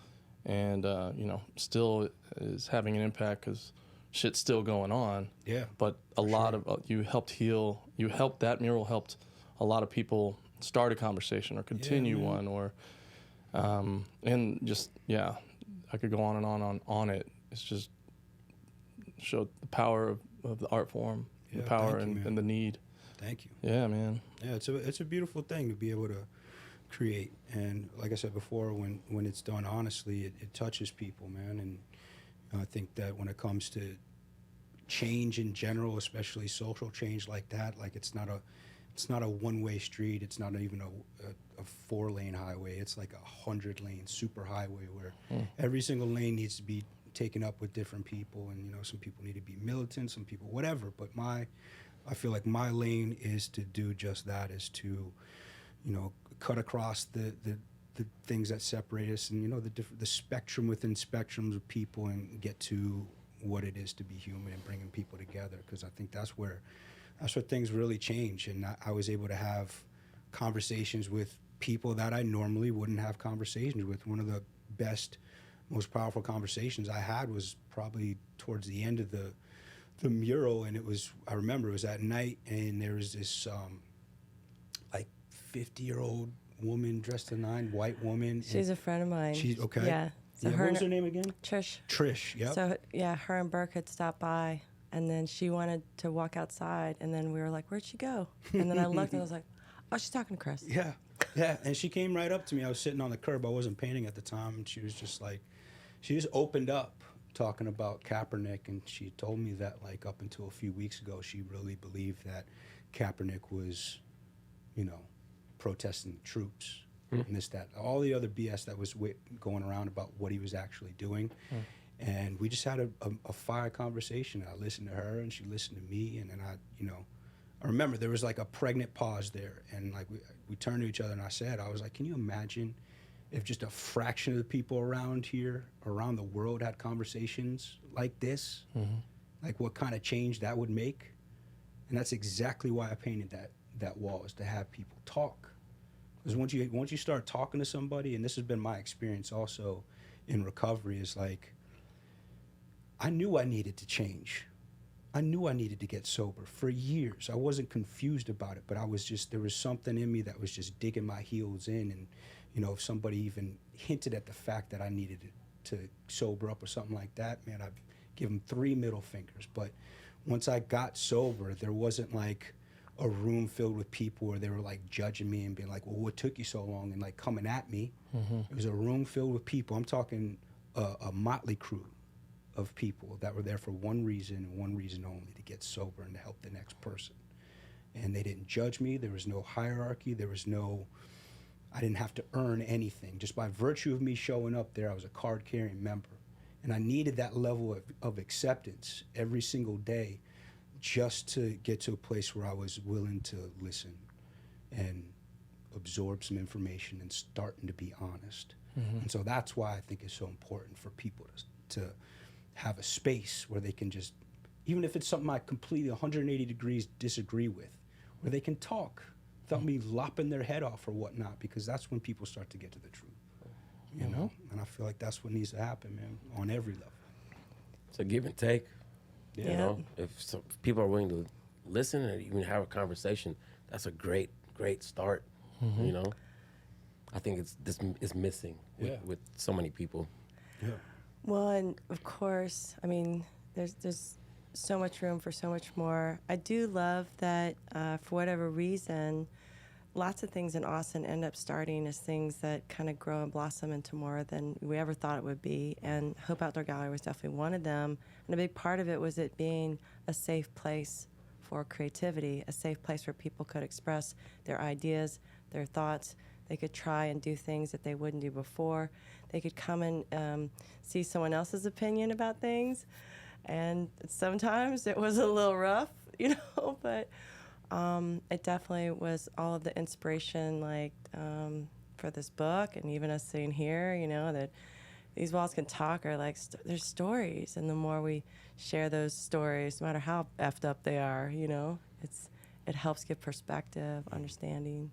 and you know, still is having an impact because shit's still going on. Yeah. But a lot of that mural helped a lot of people start a conversation or continue one, or and just, yeah, I could go on and on it. It's just showed the power of the art form, the power and the need. Thank you. Yeah, man. Yeah, it's a beautiful thing to be able to create, and like I said before, when it's done honestly, it touches people, man. And I think that when it comes to change in general, especially social change like that, like it's not It's not a one-way street. It's not even a 4-lane highway. It's like a 100-lane super highway where every single lane needs to be taken up with different people. And, you know, some people need to be militant, some people whatever. But I feel like my lane is to do just that, is to, you know, cut across the things that separate us, and, you know, the spectrum within spectrums of people, and get to what it is to be human and bringing people together. Because I think that's where things really change. And I was able to have conversations with people that I normally wouldn't have conversations with. One of the best, most powerful conversations I had was probably towards the end of the mural, and I remember it was at night, and there was this like 50-year-old woman dressed to nine, white woman. She's a friend of mine. She's okay. Yeah. So what was her name again? Trish. Trish. Yep. So yeah, her and Burke had stopped by, and then she wanted to walk outside, and then we were like, "Where'd she go?" And then I looked, and I was like, "Oh, she's talking to Chris." Yeah. Yeah. And she came right up to me. I was sitting on the curb. I wasn't painting at the time, and she was just like, she just opened up talking about Kaepernick, and she told me that, like, up until a few weeks ago, she really believed that Kaepernick was, you know, protesting the troops and this, that, all the other BS that was going around about what he was actually doing. And we just had a fire conversation. I listened to her, and she listened to me, and then I remember there was like a pregnant pause there, and like we turned to each other, and I was like, can you imagine if just a fraction of the people around the world had conversations like this? Like what kind of change that would make? And that's exactly why I painted that wall, is to have people talk. Because once you start talking to somebody, and this has been my experience also in recovery, is like, I knew I needed to change. I knew I needed to get sober for years. I wasn't confused about it, but there was something in me that was just digging my heels in. And, you know, if somebody even hinted at the fact that I needed to sober up or something like that, man, I'd give them 3 middle fingers. But once I got sober, there wasn't like a room filled with people where they were like judging me and being like, well, what took you so long, and like coming at me. It was a room filled with people. I'm talking a motley crew of people that were there for one reason and one reason only: to get sober and to help the next person. And they didn't judge me. There was no hierarchy. I didn't have to earn anything. Just by virtue of me showing up there, I was a card-carrying member. And I needed that level of acceptance every single day, just to get to a place where I was willing to listen and absorb some information and starting to be honest. And so that's why I think it's so important for people to have a space where they can just, even if it's something I completely 180 degrees disagree with, where they can talk without me lopping their head off or whatnot, because that's when people start to get to the truth, you know? And I feel like that's what needs to happen, man, on every level. It's a give and take. Yeah. You know, if people are willing to listen and even have a conversation, that's a great start. You know, I think this is missing with so many people. Yeah. Well, and of course, I mean, there's so much room for so much more. I do love that for whatever reason, lots of things in Austin end up starting as things that kind of grow and blossom into more than we ever thought it would be. And Hope Outdoor Gallery was definitely one of them. And a big part of it was it being a safe place for creativity, a safe place where people could express their ideas, their thoughts. They could try and do things that they wouldn't do before. They could come and see someone else's opinion about things. And sometimes it was a little rough, you know, but it definitely was all of the inspiration, like, for this book, and even us sitting here, you know, that these walls can talk, are like, there's stories. And the more we share those stories, no matter how effed up they are, you know, it helps give perspective, understanding.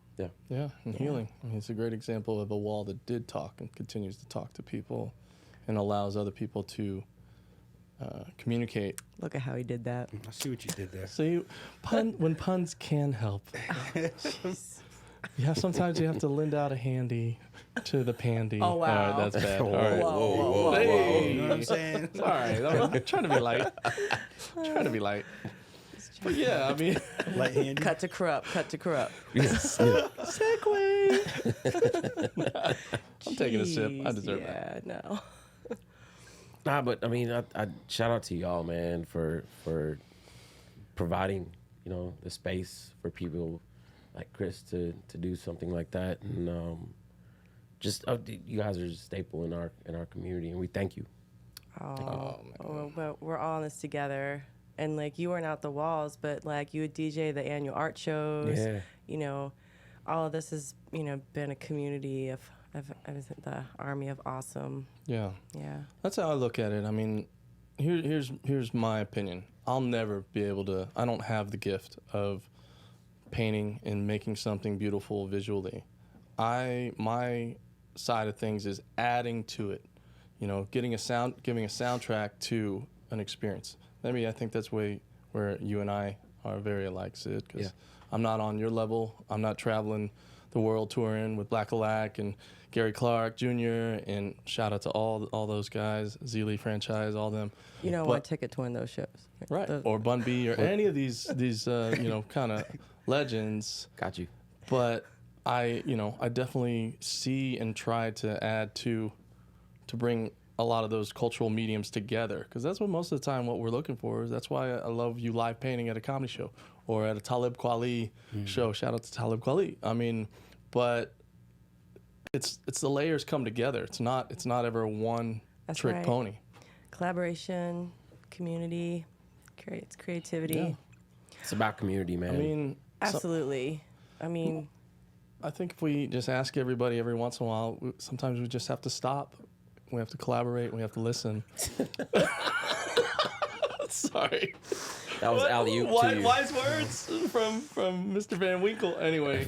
Yeah, and healing. I mean, it's a great example of a wall that did talk and continues to talk to people and allows other people to communicate. Look at how he did that. I see what you did there. See, when puns can help. Yeah, sometimes you have to lend out a handy to the pandy. Oh, wow. All right, that's bad. All right. Whoa. Hey. You know what I'm saying? Sorry, I'm trying to be light. But yeah, I mean, Light handy. Cut to Kurupt. segue. I'm taking a sip. I deserve that. Yeah, no. Nah, but I mean, I shout out to y'all, man, for providing, you know, the space for people like Chris to do something like that, and just you guys are a staple in our community, and we thank you. Well, we're all in this together. And like you weren't out the walls, but like you would DJ the annual art shows. Yeah. You know, all of this has been a community of the army of awesome. Yeah. Yeah. That's how I look at it. I mean, here's my opinion. I'll never be able to. I don't have the gift of painting and making something beautiful visually. My side of things is adding to it. You know, giving a soundtrack to an experience. Maybe I think that's where you and I are very alike, Sid, because I'm not on your level. I'm not traveling the world touring with Black Alack and Gary Clark Jr. and shout out to all those guys, Zealy franchise, all them. You don't want a ticket to one of those shows. Right, or Bun B or any of these kind of legends. Got you. But I definitely see and try to add to bring a lot of those cultural mediums together, because that's what most of the time what we're looking for is. That's why I love you live painting at a comedy show or at a Talib Kweli show. Shout out to Talib Kweli. I mean, but it's the layers come together. It's not ever one trick pony. Collaboration, community, creates creativity. Yeah. It's about community, man. I mean, Absolutely. I think if we just ask everybody every once in a while, sometimes we just have to stop. We have to collaborate. We have to listen. Sorry. That was alley-oop to you. Wise words from Mr. Van Winkle. Anyway,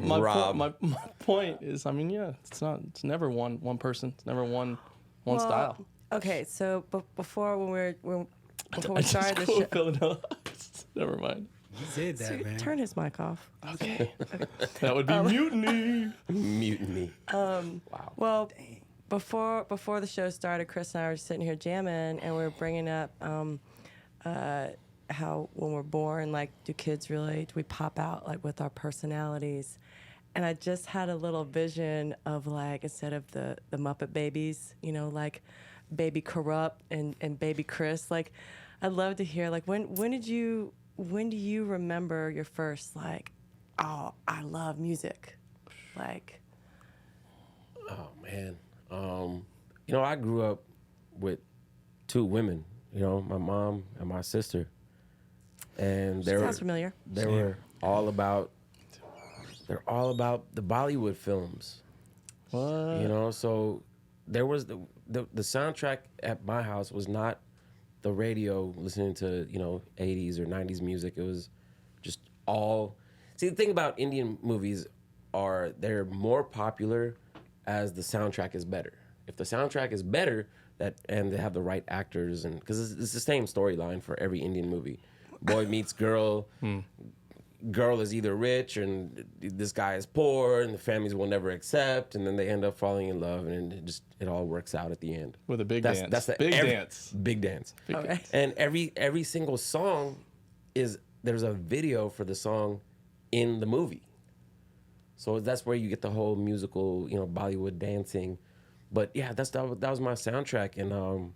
my point is, I mean, yeah, it's never one person. It's never one style. Okay, so before we I started the just show, Philadelphia. Never mind. He did that, man. turn his mic off. Okay. That would be mutiny. Mutiny. Wow. Well, before the show started, Chris and I were sitting here jamming, and we were bringing up how when we're born, like, do we pop out like with our personalities? And I just had a little vision of, like, instead of the Muppet babies, like Baby Kurupt and Baby Chris. Like, I'd love to hear, like, when do you remember your first, like, oh, I love music, like? Oh man. I grew up with two women, my mom and my sister. And Sounds familiar. They're all about the Bollywood films. What? So there was the soundtrack at my house was not the radio listening to, 80s or 90s music. It was just all. See, the thing about Indian movies they're more popular as the soundtrack is better. If the soundtrack is better, and they have the right actors, and because it's the same storyline for every Indian movie. Boy meets girl. Girl is either rich and this guy is poor, and the families will never accept, and then they end up falling in love, and it all works out at the end With a big dance. That's the big dance. Big dance. Okay. And every single song there's a video for the song in the movie. So that's where you get the whole musical, Bollywood dancing. But yeah, that was my soundtrack, and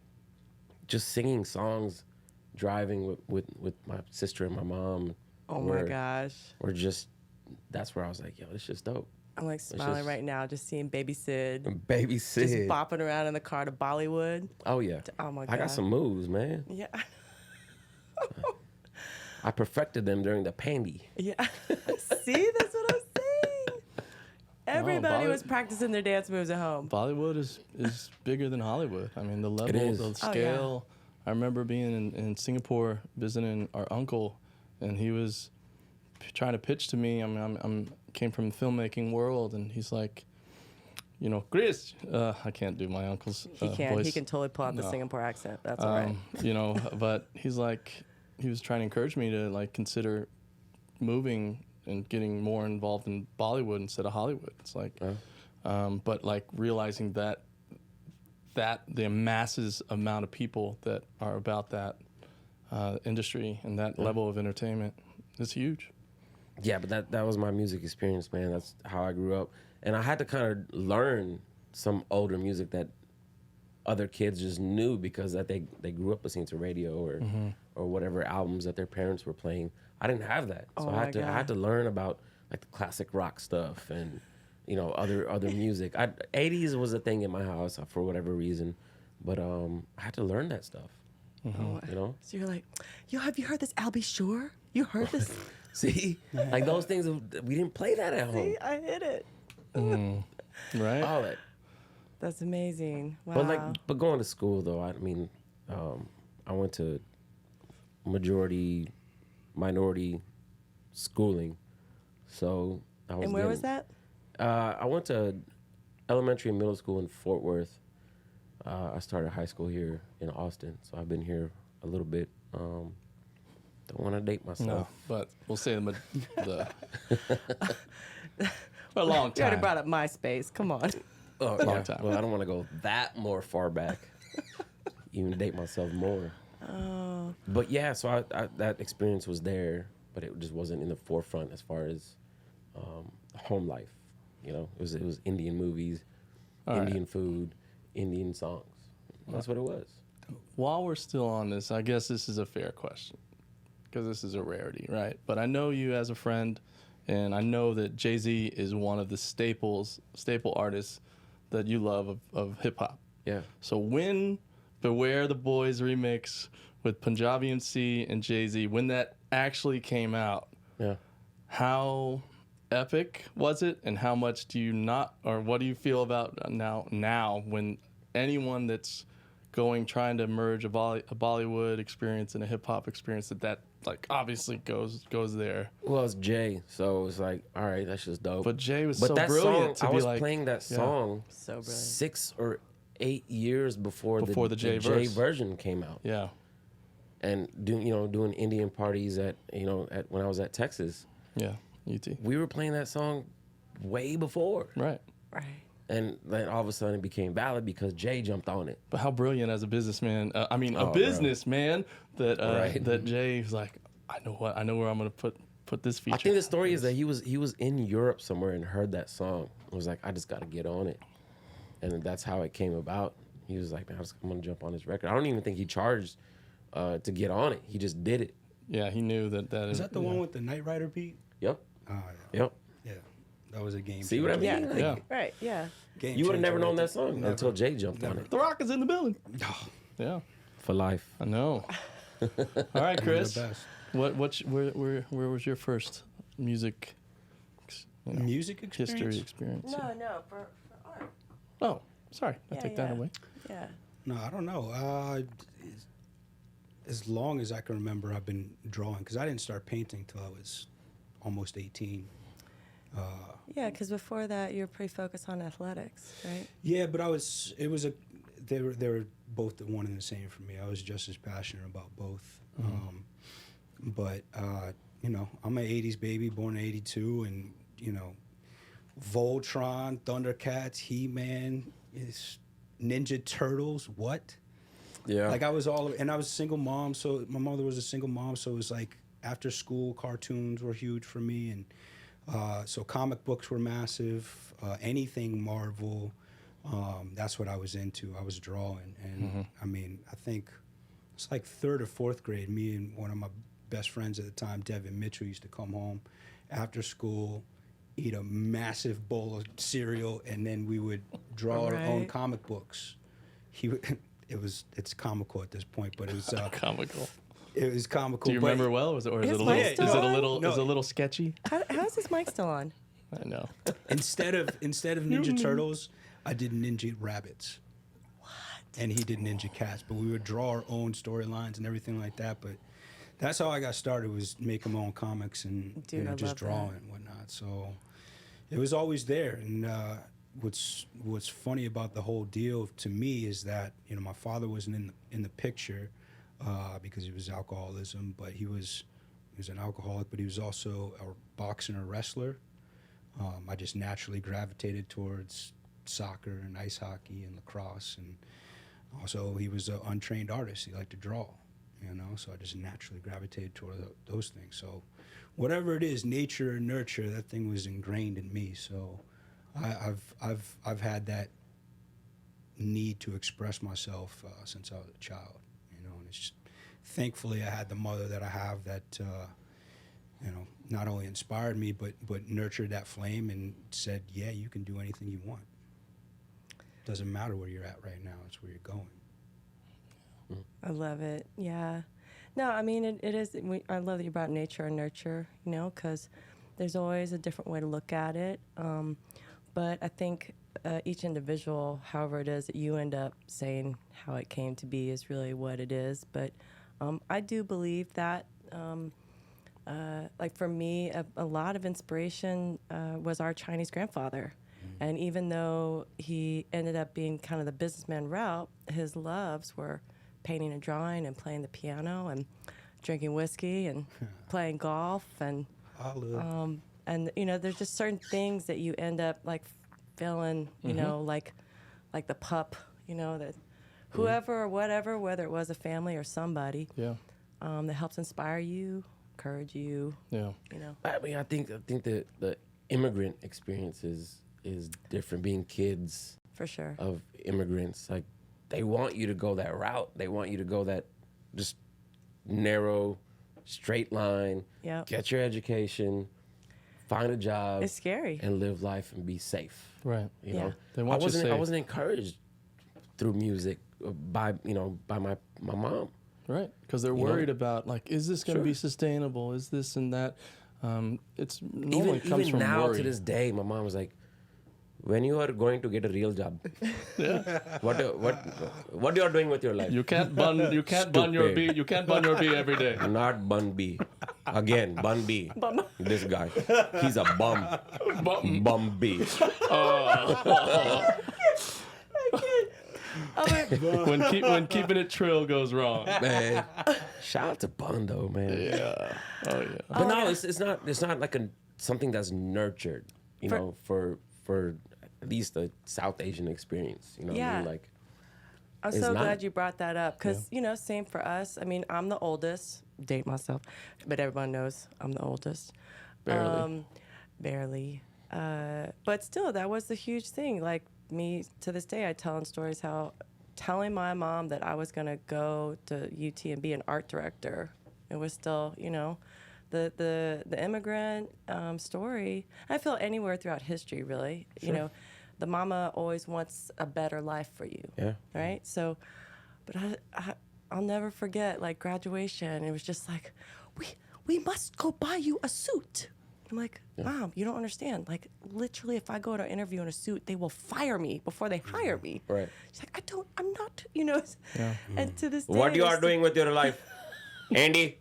just singing songs, driving with my sister and my mom. Oh my gosh. Or just, that's where I was like, yo, it's just dope. I'm like smiling right now, just seeing Baby Sid. Baby Sid. Just bopping around in the car to Bollywood. Oh yeah. Oh my God. I got some moves, man. Yeah. I perfected them during the pandy. Yeah. See, that's what I'm saying. Everybody was practicing their dance moves at home. Bollywood is bigger than Hollywood. I mean, the level, the scale. I remember being in Singapore visiting our uncle, and he was trying to pitch to me. I mean, I'm came from the filmmaking world, and he's like, Chris. I can't do my uncle's voice. He can totally pull out the Singapore accent. That's all right. But he's like, he was trying to encourage me to like consider moving and getting more involved in Bollywood instead of Hollywood. It's like, but like realizing that the masses amount of people that are about that industry and that level of entertainment is huge. Yeah, but that was my music experience, man. That's how I grew up. And I had to kind of learn some older music that other kids just knew because that they grew up listening to radio or whatever albums that their parents were playing. I didn't have that. So I had to learn about like the classic rock stuff and you know other music. 80s was a thing in my house for whatever reason, but I had to learn that stuff. Oh, You know, so you're like, yo, have you heard this Albie Shore? You heard this? see, like those things we didn't play that at home. See, I hit it. Right? All that. That's amazing. Wow. But going to school though, I mean, I went to majority minority schooling, so I was. And where was that? I went to elementary and middle school in Fort Worth. I started high school here in Austin, so I've been here a little bit. Don't want to date myself. No, but we'll say the for a long You already time. brought up MySpace. Come on. Oh, Long yeah. time. Well, I don't want to go that more far back. Even date myself more. Oh. But yeah, so I that experience was there, but it just wasn't in the forefront as far as home life. You know, it was Indian movies, All right. Indian food, Indian songs. That's what it was. While we're still on this, I guess this is a fair question because this is a rarity, right? But I know you as a friend, and I know that Jay-Z is one of the staple artists that you love of hip hop. Yeah. So when Beware the Boys remix with Punjabi MC and Jay-Z, when that actually came out, Yeah. how epic was it, and how much do you not, or what do you feel about now when anyone that's trying to merge a Bollywood experience and a hip hop experience that like obviously goes there. Well, it's Jay, so it was like, all right, that's just dope. But Jay was But so that brilliant song, to I be was like playing that yeah. song So brilliant. 6 or 8 years before the Jay verse. version came out. Yeah. And doing Indian parties at when I was at Texas, Yeah. UT. we were playing that song way before. Right. Right. And then all of a sudden it became valid because Jay jumped on it. But how brilliant as a businessman, a bro. businessman that Right. that Jay's like, I know where I'm gonna put this feature. I think the story is that he was in Europe somewhere and heard that song. It was like, I just got to get on it. And that's how it came about. He was like, man, I'm going to jump on this record. I don't even think he charged to get on it. He just did it. Yeah, he knew that Is that the one with the Knight Rider beat? Yep. Yeah. Yep. Yeah. That was a game. See what I mean? Yeah. Like, Yeah. Right. Yeah. Game You would have never changer known right that song there. until Jay jumped on Never. it. The Rock is in the building. Oh, Yeah, For life. I know. All right, Chris. the best. Where was your first music Music experience? history experience? No, for art. Oh, sorry, I Yeah, take that yeah. away. Yeah. No, I don't know. As long as I can remember, I've been drawing because I didn't start painting till I was almost 18. Yeah, because before that, you were pretty focused on athletics, right? Yeah, but they were both the one and the same for me. I was just as passionate about both. But I'm an 80s baby, born in 82, and Voltron, Thundercats, He-Man, Ninja Turtles, what? Yeah. Like I was and I was a single mom, so my mother was a single mom, so it was like after school cartoons were huge for me, and so comic books were massive, anything Marvel, that's what I was into. I was drawing, and I mean, I think it's like 3rd or 4th grade, me and one of my best friends at the time, Devin Mitchell, used to come home after school, eat a massive bowl of cereal, and then we would draw our own Right. comic books. It's comical at this point, but it was Comical. it was comical. Do you but remember well, or is it a Is little? mine Is still it a on? little? No. Is it a little sketchy? How's this mic still on? I know. Instead of Ninja Turtles, I did Ninja Rabbits. What? And he did Ninja Cats, but we would draw our own storylines and everything like that. But that's how I got started, was making my own comics and Dude, I just love drawing that. and whatnot. So it was always there. And what's funny about the whole deal to me is that my father wasn't in the picture because he was alcoholism, but he was an alcoholic, but he was also a boxer and a wrestler. I just naturally gravitated towards soccer and ice hockey and lacrosse, and also he was an untrained artist. He liked to draw, so I just naturally gravitated toward those things. So whatever it is, nature or nurture, that thing was ingrained in me. So I've had that need to express myself since I was a child, and it's just, thankfully I had the mother that I have that not only inspired me, but nurtured that flame and said, yeah, you can do anything you want. Doesn't matter where you're at right now, it's where you're going. I love it. Yeah. No, I mean, it is. I love that you brought nature and nurture, you know, because there's always a different way to look at it. But I think each individual, however it is that you end up saying how it came to be, is really what it is. But I do believe that, like for me, a lot of inspiration was our Chinese grandfather. And even though he ended up being kind of the businessman route, his loves were painting and drawing and playing the piano and drinking whiskey and playing golf and you know, there's just certain things that you end up like feeling, you know, like the pup, you know, that whoever or whatever, whether it was a family or somebody, that helps inspire you, encourage you. Yeah. You know. I mean, I think the immigrant experience is different. Being kids For sure. of immigrants, like they want you to go that route. They want you to go that just narrow, straight line. Yep. Get your education, find a job. It's scary. And live life and be safe. Right. You know, They want you safe. I wasn't encouraged through music by my mom. Right, because they're worried about, like, is this going to be sustainable? Is this and that? It's normally comes even from now worry. to this day, my mom was like, "When you are going to get a real job, what you are doing with your life? You can't bun your bee. You can't bun your bee every day. Not bun B. Again, bun B. This guy, he's a bum. Bum B. When keeping it trill goes wrong. Man, shout out to Bun though, man. Yeah. Oh yeah. But no, it's not like something that's nurtured, you know, for at least the South Asian experience. You know what I mean? Like, I'm it's so not. glad you brought that up because, you know, same for us. I mean, I'm the oldest, date myself, but everyone knows I'm the oldest. Barely. Barely. But still, that was the huge thing. Like me, to this day, I tell in stories how telling my mom that I was going to go to UT and be an art director, it was still, you know, the immigrant story. I feel anywhere throughout history, really, you know, the mama always wants a better life for you. Yeah. Right. So, but I'll never forget like graduation. It was just like, we must go buy you a suit. I'm like, Mom, you don't understand. Like, literally, if I go to an interview in a suit, they will fire me before they hire me. Right. She's like, I'm not, you know. And to this day, What you are doing with your life, Andy?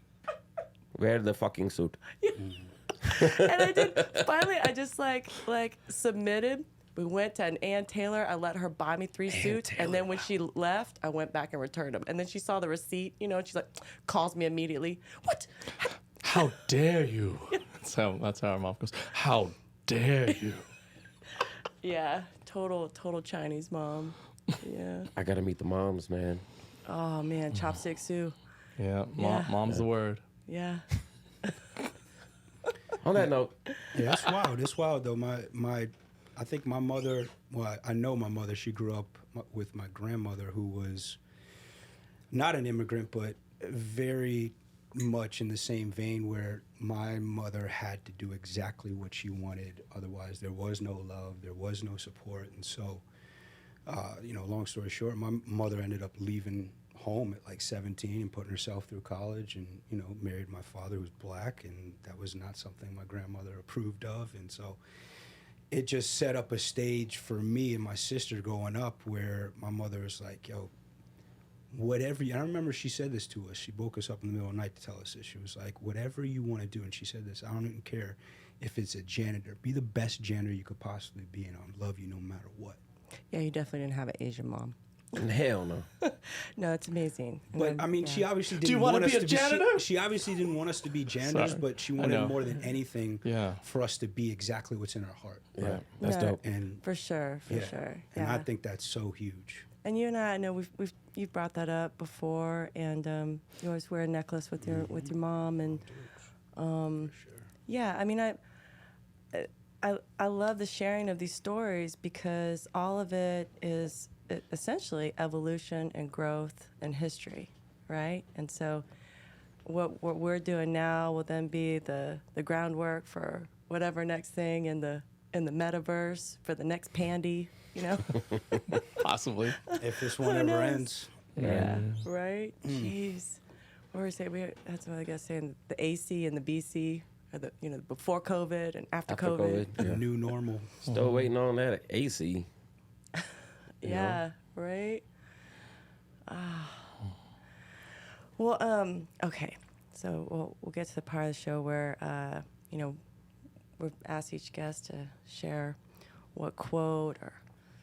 Wear the fucking suit. And I did. Finally, I just like submitted. We went to an Ann Taylor. I let her buy me 3 suits. And then when she left, I went back and returned them. And then she saw the receipt, you know, and she's like, calls me immediately. What? How dare you? That's how our mom goes. How dare you? Yeah, total Chinese mom. Yeah. I gotta meet the moms, man. Oh man, chopstick Sue. Yeah, Yeah. Mom's the word. Yeah. On that note, Yeah, it's wild. It's wild though. I think my mother. Well, I know my mother. She grew up with my grandmother, who was not an immigrant, but very much in the same vein, where my mother had to do exactly what she wanted. Otherwise, there was no love, there was no support, and so, you know, long story short, my mother ended up leaving home at like 17 and putting herself through college, and you know, married my father, who's black, and that was not something my grandmother approved of, and so it just set up a stage for me and my sister growing up, where my mother was like, yo, whatever I remember she said this to us. She woke us up in the middle of the night to tell us this. She was like, whatever you want to do, and she said this, I don't even care if it's a janitor. Be the best janitor you could possibly be, and I'll love you no matter what. Yeah, you definitely didn't have an Asian mom. hell no. No, it's amazing. But I mean, she obviously didn't you wanna want us be a to janitor? she obviously didn't want us to be janitors, Sorry. but she I wanted know. more than anything Yeah. for us to be exactly what's in our heart. Yeah, that's No, dope. And For sure, for yeah, sure. and Yeah. I think that's so huge. And you and I know you've brought that up before, and you always wear a necklace with your mom, and yeah, I mean I love the sharing of these stories because all of it is essentially evolution and growth and history, right? And so what we're doing now will then be the groundwork for whatever next thing in the metaverse for the next pandy, you know? Possibly. If this one ever ends. Yeah, right? Jeez. What were we saying? That's what I guess saying, the AC and the BC, or the, you know, before COVID and after COVID. The new normal. Still waiting on that AC. Yeah, right? Well, okay. So we'll get to the part of the show where, you know, we've asked each guest to share what quote or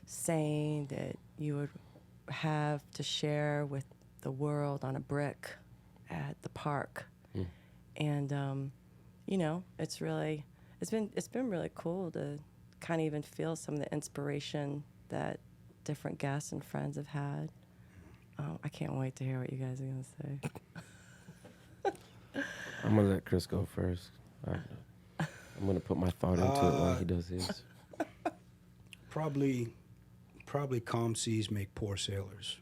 saying that you would have to share with the world on a brick at the park. And, you know, it's been really cool to kind of even feel some of the inspiration that different guests and friends have had. I can't wait to hear what you guys are going to say. I'm going to let Chris go first. I'm going to put my thought into it while he does his. Probably calm seas make poor sailors.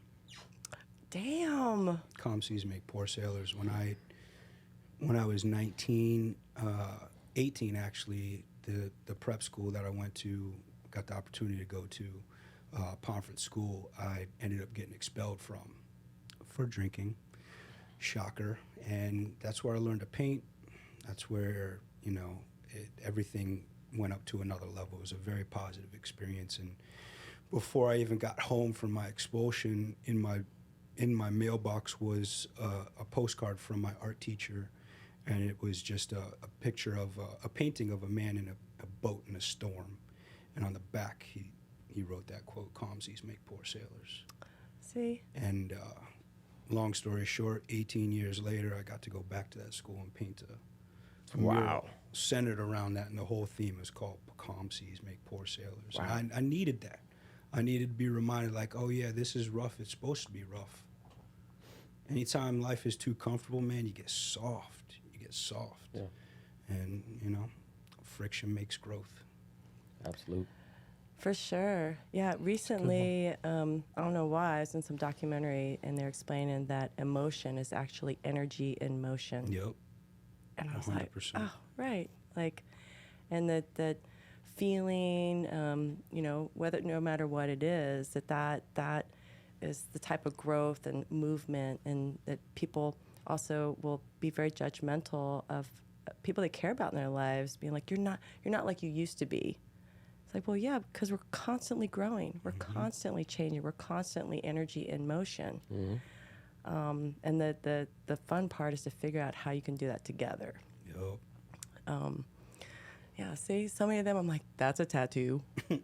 Damn. Calm seas make poor sailors. When I was 19, 18 actually, the prep school that I went to, got the opportunity to go to, Pomfret School, I ended up getting expelled from for drinking. Shocker. And that's where I learned to paint. That's where, you know, everything went up to another level. It was a very positive experience. And before I even got home from my expulsion, in my mailbox was a postcard from my art teacher, and it was just a picture of a painting of a man in a boat in a storm. And on the back, he wrote that quote, "Calm seas make poor sailors." See? And long story short, 18 years later, I got to go back to that school and paint a mural centered around that, and the whole theme is called "Calm seas make poor sailors." Wow. And I needed that. I needed to be reminded, like, oh yeah, this is rough. It's supposed to be rough. Anytime life is too comfortable, man, you get soft. You get soft. Yeah. And, you know, friction makes growth. Absolute. For sure. Yeah, recently, I don't know why, I was in some documentary and they're explaining that emotion is actually energy in motion. Yep. And I was 100%. like, oh, right. Like, and that feeling, you know, no matter what it is, that is the type of growth and movement, and that people also will be very judgmental of people they care about in their lives, being like, you're not like you used to be. It's like, well, yeah, because we're constantly growing, we're constantly changing, we're constantly energy in motion. And the fun part is to figure out how you can do that together. Yep. Yeah, see, so many of them, I'm like, that's a tattoo,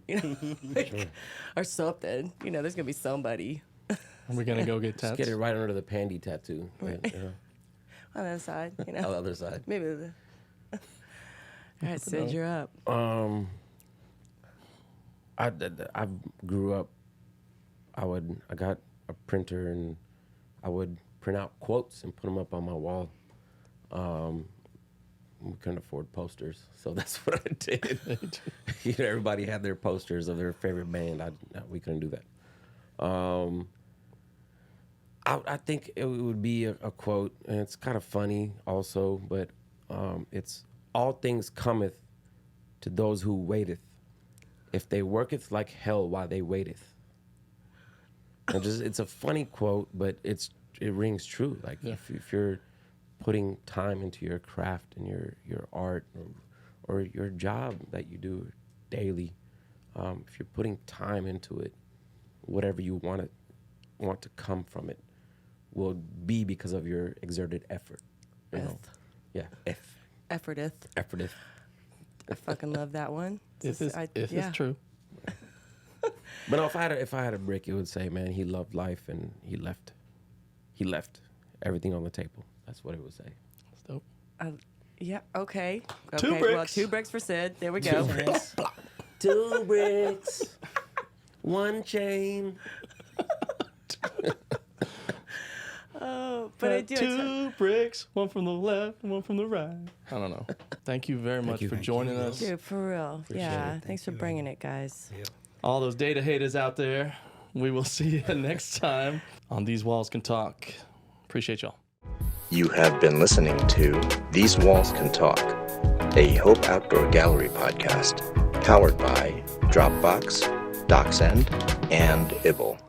you know, like, or something. You know, there's gonna be somebody Are we going to go get Just tats? get it right under the pandy tattoo. Right. You know, on the other side, you on know. the other side. Maybe the. All right, Sid, you're up. I grew up. I got a printer and I would print out quotes and put them up on my wall. We couldn't afford posters, so that's what I did. You know, everybody had their posters of their favorite band. We couldn't do that. I think it would be a quote, and it's kind of funny also, but it's all things cometh to those who waiteth. If they worketh like hell while they waiteth. And it's a funny quote, but it rings true. Like if you're putting time into your craft and your art or your job that you do daily, if you're putting time into it, whatever you want to come from it will be because of your exerted effort. You know? Yeah, Efforteth. efforteth. I fucking love that one. If it's true. But no, if I had a brick, it would say, man, he loved life and he left everything on the table. That's what it would say. That's dope. Yeah, okay. Two Well, bricks. 2 bricks for Sid. There we go. 2 bricks, 1 chain. Oh, but I do. 2 bricks, one from the left, and one from the right. I don't know. Thank you very much you. for Thank joining you. us. Dude, for real. Yeah, it. thanks for Thank you, bringing it, guys. Yep. All those data haters out there, we will see you next time on These Walls Can Talk. Appreciate y'all. You have been listening to These Walls Can Talk, a Hope Outdoor Gallery podcast, powered by Dropbox, DocSend, and Ibble.